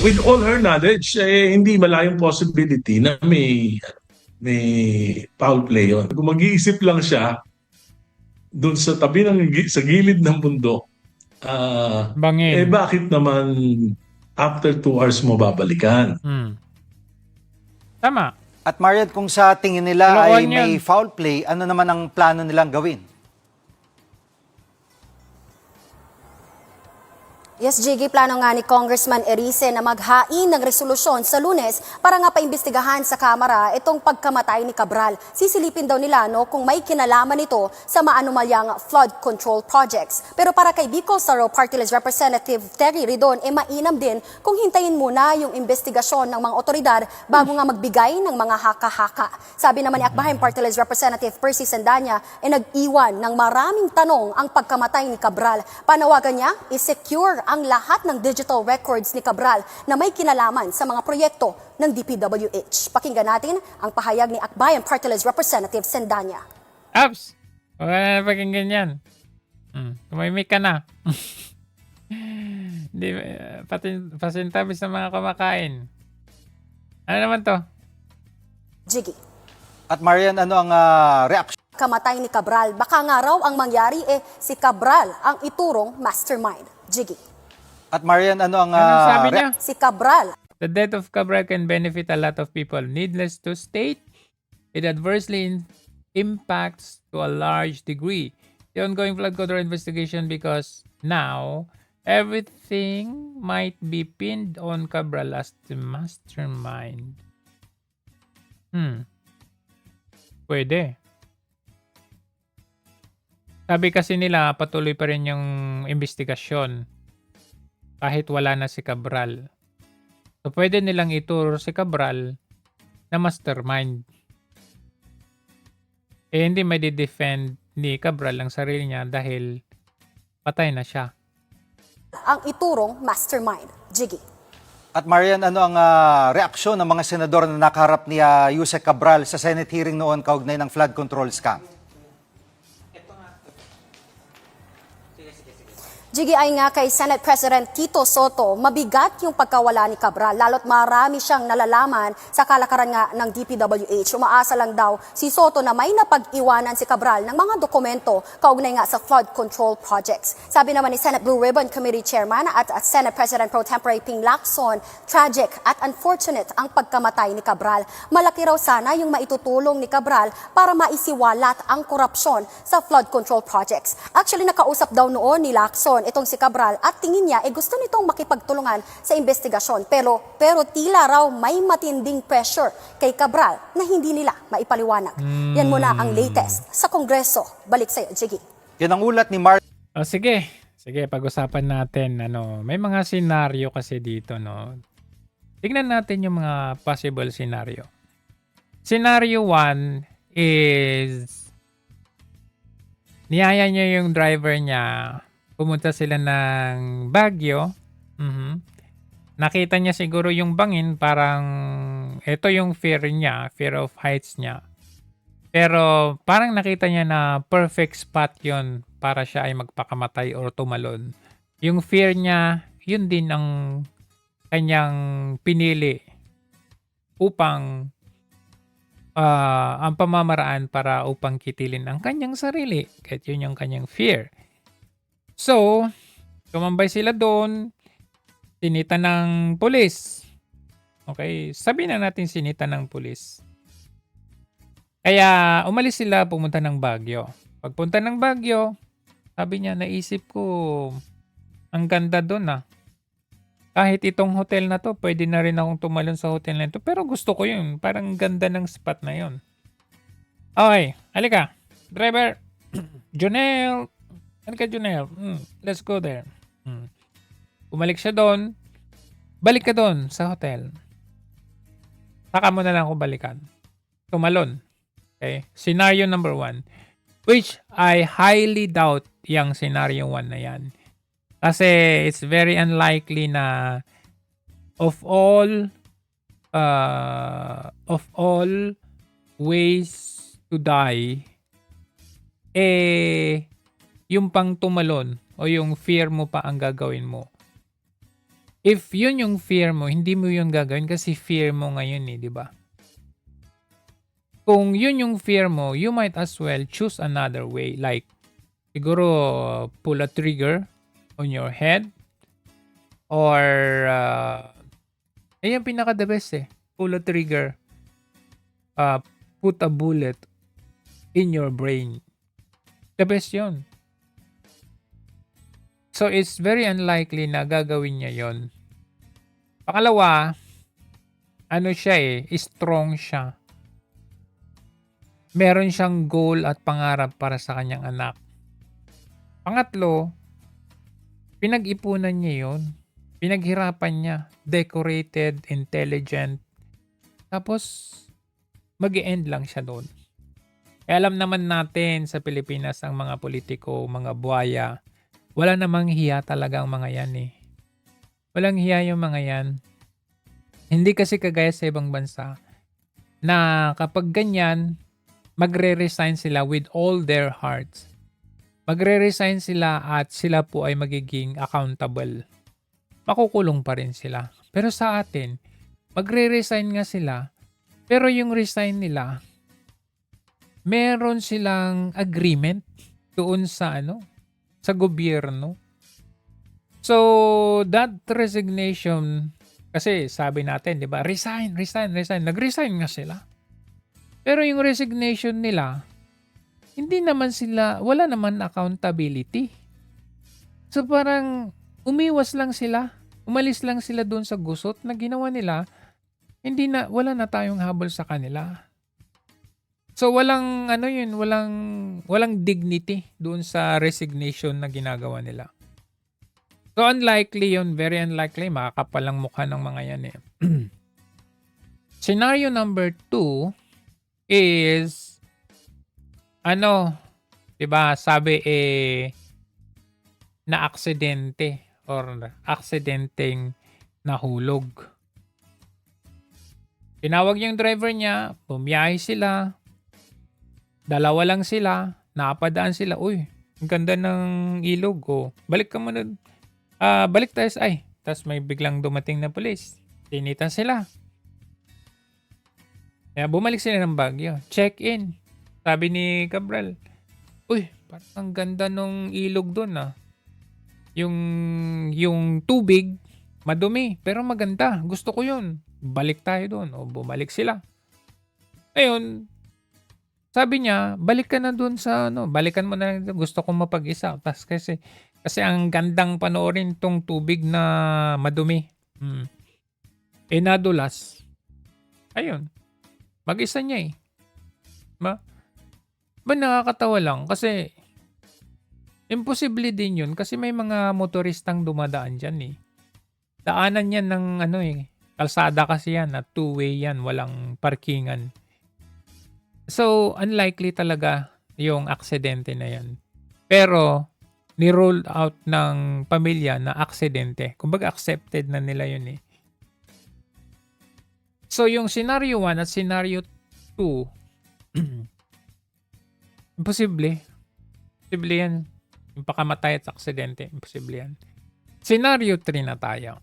With all her knowledge, hindi malayong possibility na may foul play yun. Kung mag-iisip lang siya doon sa tabi sa gilid ng bundok, bakit naman after 2 hours mo babalikan? Tama. At Marian, kung sa tingin nila ay may foul play, ano naman ang plano nilang gawin? Yes, Jiggy, plano nga ni Congressman Erice na maghain ng resolusyon sa Lunes para nga paimbestigahan sa Kamara itong pagkamatay ni Cabral. Sisilipin daw nila kung may kinalaman ito sa maanumalyang flood control projects. Pero para kay Bicol Saro Party List Representative Terry Ridon, mainam din kung hintayin muna yung investigasyon ng mga otoridad bago nga magbigay ng mga haka-haka. Sabi naman ni Akbayan Party List Representative Percy Sandanya, nag-iwan ng maraming tanong ang pagkamatay ni Cabral. Panawagan niya, i-secure ang lahat ng digital records ni Cabral na may kinalaman sa mga proyekto ng DPWH. Pakinggan natin ang pahayag ni Akbayan Party List Representative Sandanya. Abs! Wala na pakinggan yan. Tumimik ka na. Di, pasintabi sa mga kumakain. Ano naman to? Jiggy. At Marian, ano ang reaction? Kamatay ni Cabral, baka nga raw ang mangyari si Cabral ang iturong mastermind. Jiggy. At Marian, ano ang sabi niya? Si Cabral. The death of Cabral can benefit a lot of people. Needless to state, it adversely impacts to a large degree the ongoing flood control investigation because now everything might be pinned on Cabral as the mastermind. Pwede. Sabi kasi nila patuloy pa rin yung investigasyon kahit wala na si Cabral. So pwede nilang ituro si Cabral na mastermind. Hindi may defend ni Cabral ang sarili niya dahil patay na siya. Ang iturong mastermind. Jiggy. At Marian, ano ang reaksyon ng mga senador na nakaharap ni Yusek Cabral sa Senate hearing noon kaugnay ng flood control scam? Jiggy, ay nga kay Senate President Tito Soto, mabigat yung pagkawala ni Cabral, lalo't marami siyang nalalaman sa kalakaran nga ng DPWH. Umaasa lang daw si Soto na may napag-iwanan si Cabral ng mga dokumento kaugnay nga sa flood control projects. Sabi naman ni Senate Blue Ribbon Committee Chairman at Senate President Pro Tempore Ping Lacson, tragic at unfortunate ang pagkamatay ni Cabral. Malaki raw sana yung maitutulong ni Cabral para maisiwalat ang korupsyon sa flood control projects. Actually, nakausap daw noon ni Lacson itong si Cabral at tingin niya gusto nitong makipagtulungan sa investigasyon pero tila raw may matinding pressure kay Cabral na hindi nila maipaliwanag. Yan muna ang latest sa Kongreso. Balik sa'yo, Jiggy. Yan ang ulat ni Mark. Sige, pag-usapan natin. May mga senaryo kasi dito. Tignan natin yung mga possible senaryo. Scenario 1 is niyaya niya yung driver niya. Pumunta sila ng Baguio. Nakita niya siguro yung bangin, parang ito yung fear niya, fear of heights niya. Pero parang nakita niya na perfect spot yon para siya ay magpakamatay or tumalon. Yung fear niya, yun din ang kanyang pinili upang ang pamamaraan para upang kitilin ang kanyang sarili. Kahit yun yung kanyang fear. So, tumambay sila doon, sinita ng pulis. Okay, sabihin na natin sinita ng pulis. Kaya umalis sila, pumunta ng Baguio. Pagpunta ng Baguio, sabi niya, naisip ko, ang ganda doon . Kahit itong hotel na to, pwede na rin akong tumalon sa hotel na ito. Pero gusto ko yun, parang ganda ng spot na yun. Okay, halika. Driver, Jonel. Halika, Jonel. Let's go there. Bumalik siya doon. Balik ka doon sa hotel. Saka mo na lang ako balikan. Tumalon. Okay? Scenario number 1. Which I highly doubt yung scenario 1 na yan. Kasi it's very unlikely na of all ways to die, yung pang tumalon o yung fear mo pa ang gagawin mo. If yun yung fear mo, hindi mo yun gagawin kasi fear mo ngayon di ba? Kung yun yung fear mo, you might as well choose another way. Like, siguro pull a trigger on your head or yung pinaka the best pull a trigger, put a bullet in your brain. The best yun. So it's very unlikely na gagawin niya yon. Pangalawa, ano siya strong siya. Meron siyang goal at pangarap para sa kanyang anak. Pangatlo, pinag-ipunan niya yon. Pinaghirapan niya. Decorated, intelligent. Tapos, mag-e-end lang siya doon. Alam naman natin sa Pilipinas ang mga politiko, mga buhaya, wala namang hiya talaga ang mga yan Walang hiya yung mga yan. Hindi kasi kagaya sa ibang bansa na kapag ganyan, magre-resign sila with all their hearts. Magre-resign sila at sila po ay magiging accountable. Makukulong pa rin sila. Pero sa atin, magre-resign nga sila, pero yung resign nila, meron silang agreement doon sa sa gobyerno. So, that resignation, kasi sabi natin, di ba, resign. Nag-resign nga sila. Pero yung resignation nila, hindi naman sila, wala naman accountability. So, parang umiwas lang sila. Umalis lang sila doon sa gusot na ginawa nila. Wala na tayong habol sa kanila. So walang walang dignity doon sa resignation na ginagawa nila. So unlikely yun, very unlikely, makakapalang mukha ng mga yan Scenario number 2 is diba, sabi na aksidente or aksidenteng nahulog. Tinawag yung driver niya, bumiyahe sila, dalawa lang sila, napadaan sila. Uy, ang ganda ng ilog. Balik ka muna. Balik tayo. Tapos may biglang dumating na pulis. Tinitan sila. Kaya bumalik sila ng Baguio. Check-in. Sabi ni Cabral, uy, parang ang ganda ng ilog doon Yung tubig, madumi, pero maganda. Gusto ko yun. Balik tayo doon. Bumalik sila. Ngayon, sabi niya, balik ka na doon sa balikan mo na, gusto kong mapag-isa. Tapos kasi ang gandang panoorin tong tubig na madumi. Nadulas. Ayun. Mag-isa niya Ba nakakatawa lang kasi imposible din yun kasi may mga motoristang dumadaan dyan Daanan yan ng kalsada kasi yan na two-way yan, walang parkingan. So, unlikely talaga yung aksidente na yan. Pero, ni-roll out ng pamilya na aksidente. Kumbaga, accepted na nila yun So, yung scenario 1 at scenario 2, imposible. Imposible yan. Yung pakamatay at aksidente, imposible yan. Scenario 3 na tayo.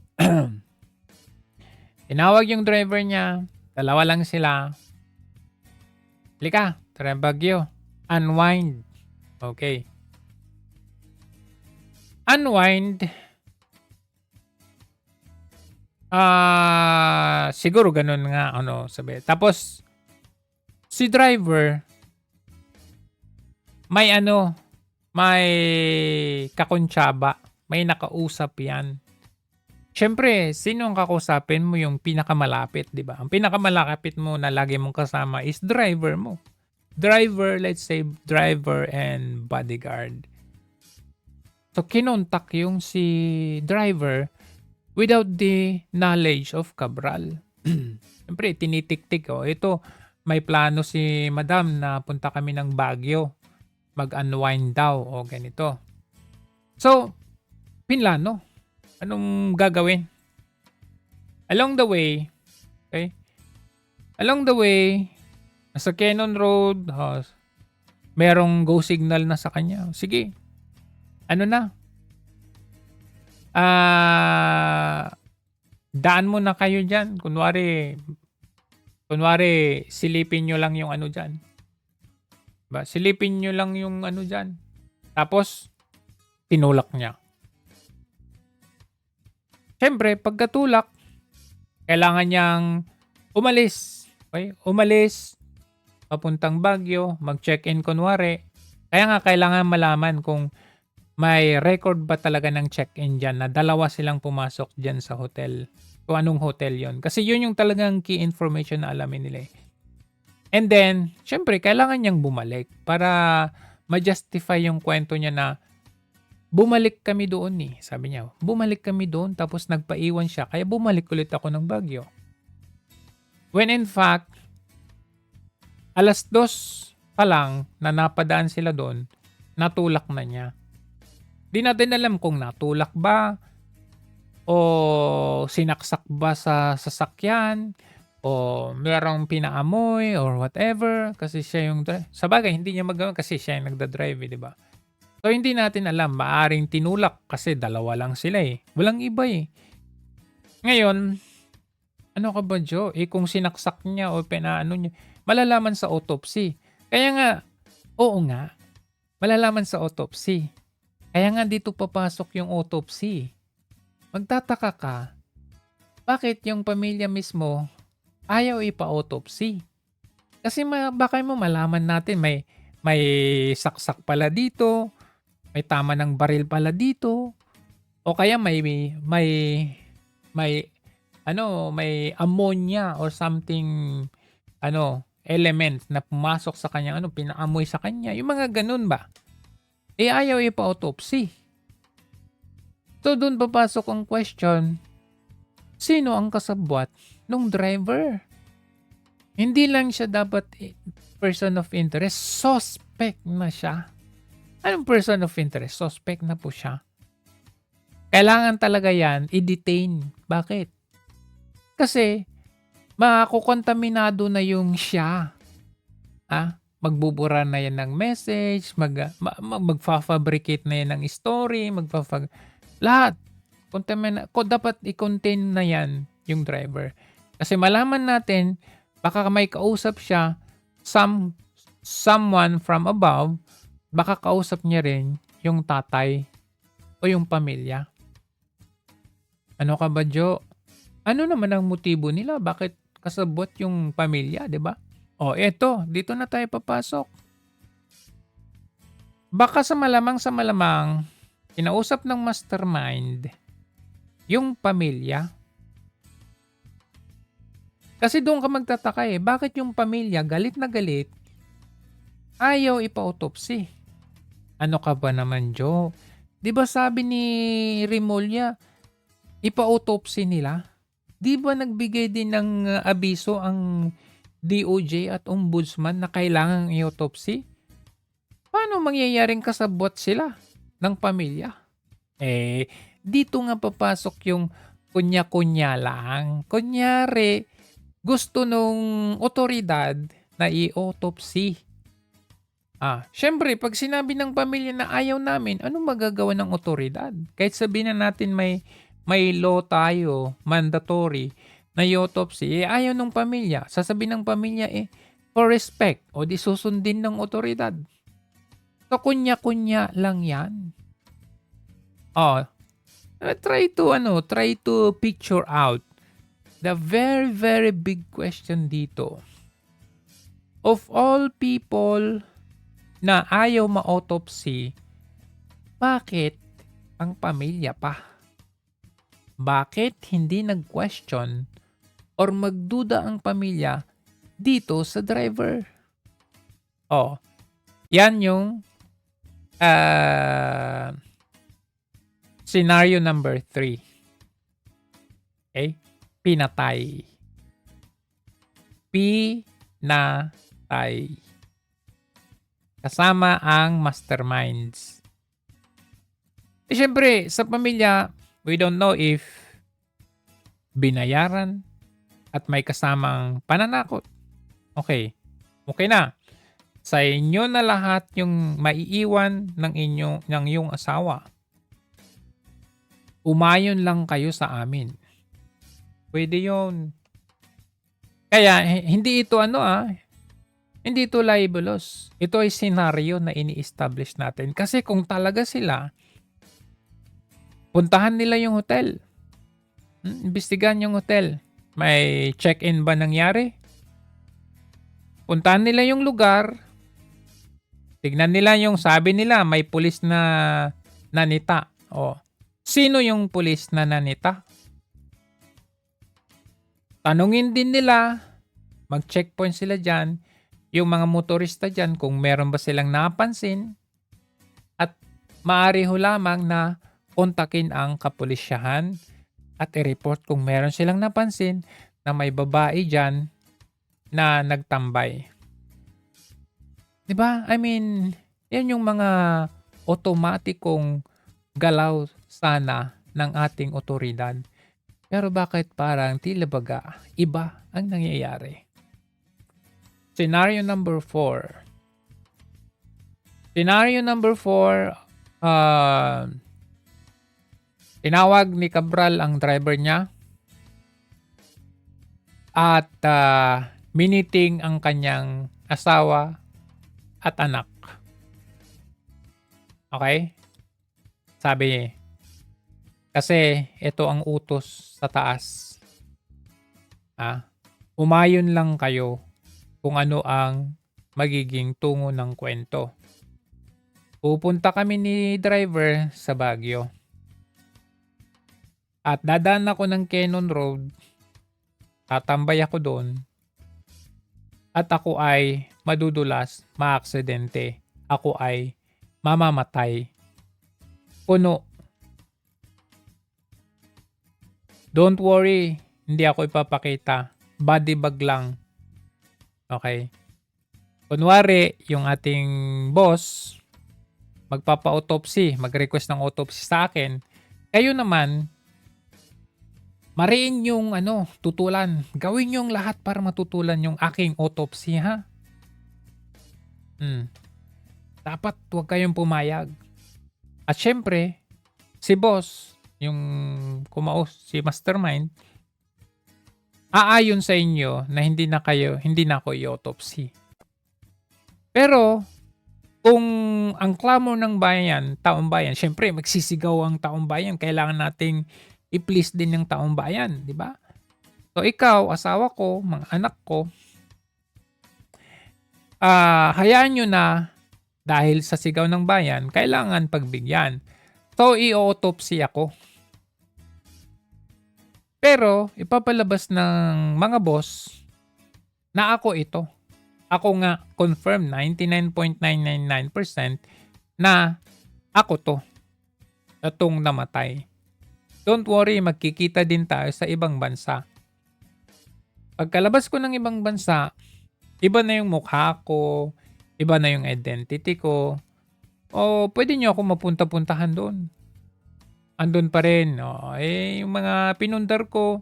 Tinawag yung driver niya, dalawa lang sila. Halika, tara Baguio. Unwind. Okay. Unwind. Siguro ganun nga, sabi. Tapos, si driver, may kakuntsaba. May nakausap yan. Siyempre, sino ang kakausapin mo? Yung pinakamalapit, di ba? Ang pinakamalapit mo na lagi mong kasama is driver mo. Driver, let's say, driver and bodyguard. So, kinontak yung si driver without the knowledge of Cabral. Siyempre, tinitik-tik. Ito, may plano si Madam na punta kami ng Baguio. Mag-unwind daw o ganito. So, pinlano. Anong gagawin? Along the way, nasa Cannon Road, merong go signal na sa kanya. Sige, daan mo na kayo dyan. Kunwari, silipin nyo lang yung dyan. Silipin nyo lang yung dyan. Tapos, tinulak niya. Siyempre, pagkatulak, kailangan niyang umalis. Okay? Umalis, papuntang Baguio, mag-check-in kunwari. Kaya nga, kailangan malaman kung may record ba talaga ng check-in dyan na dalawa silang pumasok dyan sa hotel? Kung anong hotel yon. Kasi yun yung talagang key information na alamin nila eh. And then, syempre, kailangan niyang bumalik para ma-justify yung kwento niya na bumalik kami doon eh. Sabi niya, bumalik kami doon tapos nagpaiwan siya. Kaya bumalik ulit ako ng Baguio. When in fact, 2:00 pa lang na napadaan sila doon, natulak na niya. Di natin alam kung natulak ba o sinaksak ba sa sasakyan o merong pinaamoy or whatever kasi siya yung sa bagay hindi niya magawa kasi siya yung nagda-drive, di ba? So hindi natin alam, maaring tinulak kasi dalawa lang sila eh. Walang iba eh. Ngayon, ano ka ba, Joe? Kung sinaksak niya o pinaano niya, malalaman sa autopsy. Kaya nga, oo nga, malalaman sa autopsy. Kaya nga dito papasok yung autopsy. Magtataka ka, bakit yung pamilya mismo ayaw ipa-autopsy? Kasi baka mo malaman natin may saksak pala dito, may tama ng baril pala dito, o kaya may ammonia or something element na pumasok sa kanya, pinaamoy sa kanya. Yung mga ganun ba? Ayaw ipa-autopsy. So, doon papasok ang question, sino ang kasabwat nung driver? Hindi lang siya dapat person of interest, suspect na siya. Anong person of interest? Suspect na po siya. Kailangan talaga yan i-detain. Bakit? Kasi, makukontaminado na yung siya. Magbubura na yan ng message, magfa-fabricate na yan ng story, lahat. Dapat i-contain na yan yung driver. Kasi malaman natin, baka may kausap siya, someone from above, baka kausap niya rin yung tatay o yung pamilya. Ano ka ba, Joe? Ano naman ang motibo nila? Bakit kasabot yung pamilya, di ba? Eto, dito na tayo papasok. Baka sa malamang, kinausap ng mastermind yung pamilya. Kasi doon ka magtataka bakit yung pamilya galit na galit, ayaw ipa-autopsy? Ano ka ba naman, Joe? Di ba sabi ni Remulla, ipa-autopsy nila? Di ba nagbigay din ng abiso ang DOJ at Ombudsman na kailangang i-autopsy? Paano mangyayaring kasabot sila ng pamilya? Dito nga papasok yung kunya-kunya lang. Kunyari, gusto nung otoridad na i-autopsy. Syempre, pag sinabi ng pamilya na ayaw namin, anong magagawa ng otoridad? Kahit sabihin na natin may law tayo, mandatory, na i-autopsy, ayaw ng pamilya. Sasabihin ng pamilya, for respect, o di susundin ng otoridad. So, kunya-kunya lang yan. Try to picture out the very, very big question dito. Of all people na ayaw ma-autopsy, bakit ang pamilya pa? Bakit hindi nag-question or magduda ang pamilya dito sa driver? Yan yung scenario number 3. Okay? Pinatay. Kasama ang masterminds. Siyempre, sa pamilya, we don't know if binayaran at may kasamang pananakot. Okay na. Sa inyo na lahat yung maiiwan ng iyong asawa. Umayon lang kayo sa amin. Pwede yun. Kaya hindi ito hindi ito libelous. Ito ay senaryo na ini-establish natin. Kasi kung talaga sila, puntahan nila yung hotel. Imbestigahan yung hotel. May check-in ba nangyari? Puntahan nila yung lugar. Tignan nila yung sabi nila, may pulis na nanita. O, sino yung pulis na nanita? Tanungin din nila, mag-checkpoint sila dyan, yung mga motorista dyan kung meron ba silang napansin at maaari ho lamang na kontakin ang kapulisyahan at i-report kung meron silang napansin na may babae dyan na nagtambay. Diba? I mean, yan yung mga otomatikong galaw sana ng ating otoridad. Pero bakit parang tila baga iba ang nangyayari? Scenario number 4. Scenario number 4, tinawag ni Cabral ang driver niya at miniting ang kanyang asawa at anak. Okay? Sabi, kasi ito ang utos sa taas. Umayon lang kayo kung ano ang magiging tungo ng kwento. Pupunta kami ni driver sa Baguio. At dadaan ako ng Cannon Road. Tatambay ako doon. At ako ay madudulas, maaksidente. Ako ay mamamatay. Puno. Don't worry, hindi ako ipapakita. Body bag lang. Okay? Kunwari, yung ating boss, magpapa-autopsy, mag-request ng autopsy sa akin. Kayo naman, mariin yung tutulan. Gawin yung lahat para matutulan yung aking autopsy, ha? Dapat huwag kayong pumayag. At syempre, si boss, yung si mastermind, aayon sa inyo na hindi na ako i-autopsy. Pero, kung ang clamor ng taong bayan, syempre magsisigaw ang taong bayan, kailangan nating i-please din ng taong bayan, di ba? So ikaw, asawa ko, mga anak ko, hayaan nyo na dahil sa sigaw ng bayan, kailangan pagbigyan. So i-autopsy ako. Pero ipapalabas ng mga boss na ako ito. Ako nga confirm 99.999% na ako to. Itong namatay. Don't worry, magkikita din tayo sa ibang bansa. Pagkalabas ko ng ibang bansa, iba na yung mukha ko, iba na yung identity ko. O pwede nyo ako mapunta-puntahan doon. Andun pa rin. Yung mga pinundar ko,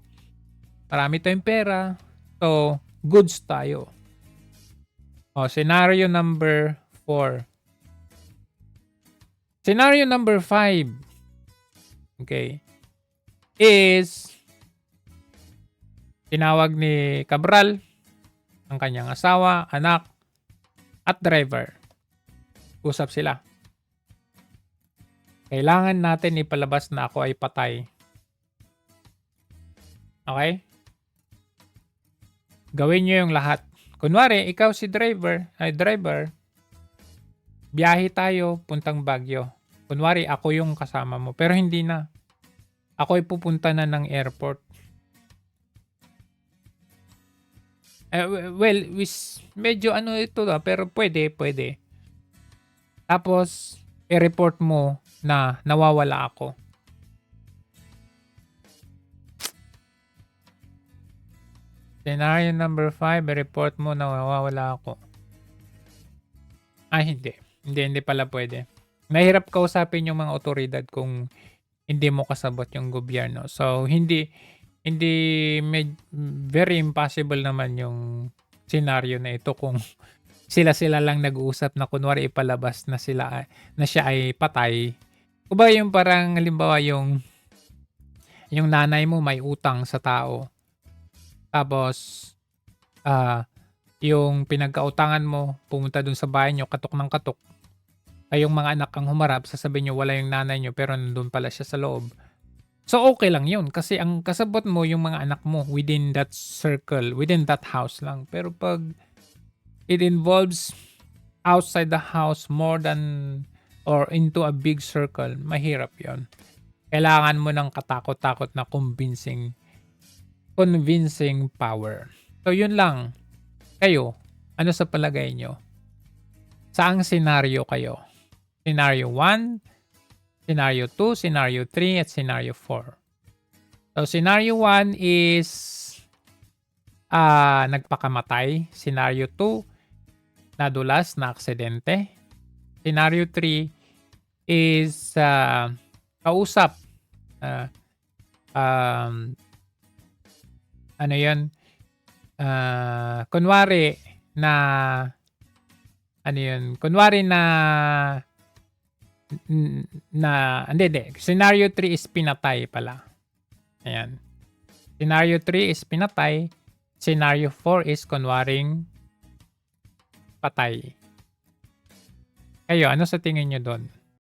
marami tayong pera. So, goods tayo. Scenario number 4. Scenario number 5. Okay. Is tinawag ni Cabral ang kanyang asawa, anak, at driver. Usap sila. Kailangan natin ipalabas na ako ay patay. Okay? Gawin nyo yung lahat. Kunwari, ikaw si driver, biyahe tayo puntang Baguio. Kunwari, ako yung kasama mo. Pero hindi na. Ako ay pupunta na ng airport. Medyo ito pero pwede. Tapos, i-report mo na nawawala ako. Scenario number 5, i-report mo na nawawala ako. Hindi. Hindi pala pwede. Mahirap kausapin yung mga otoridad kung hindi mo kasabot yung gobyerno. So, very impossible naman yung scenario na ito kung sila lang nag-uusap na kunwari ipalabas na siya ay patay. Kung ba yung parang halimbawa yung nanay mo may utang sa tao. Tapos yung pinagkautangan mo pumunta dun sa bahay nyo, katok ng katok. Ay yung mga anak ang humarap, sasabihin nyo wala yung nanay nyo pero nandun pala siya sa loob. So okay lang yun kasi ang kasabot mo yung mga anak mo within that circle, within that house lang. Pero pag it involves outside the house more than or into a big circle, mahirap yon. Kailangan mo ng katakot-takot na convincing power. So yun lang. Kayo, ano sa palagay nyo? Saang senaryo kayo? Scenario 1, Scenario 2, Scenario 3, at Scenario 4. So Scenario 1 is nagpakamatay. Scenario 2, nadulas na aksidente. Scenario 3 is kausap. Ano yun? Kunwari na hindi. Scenario 3 is pinatay pala. Ayan. Scenario 3 is pinatay. Scenario 4 is kunwaring patay. Kayo, ano sa tingin nyo doon?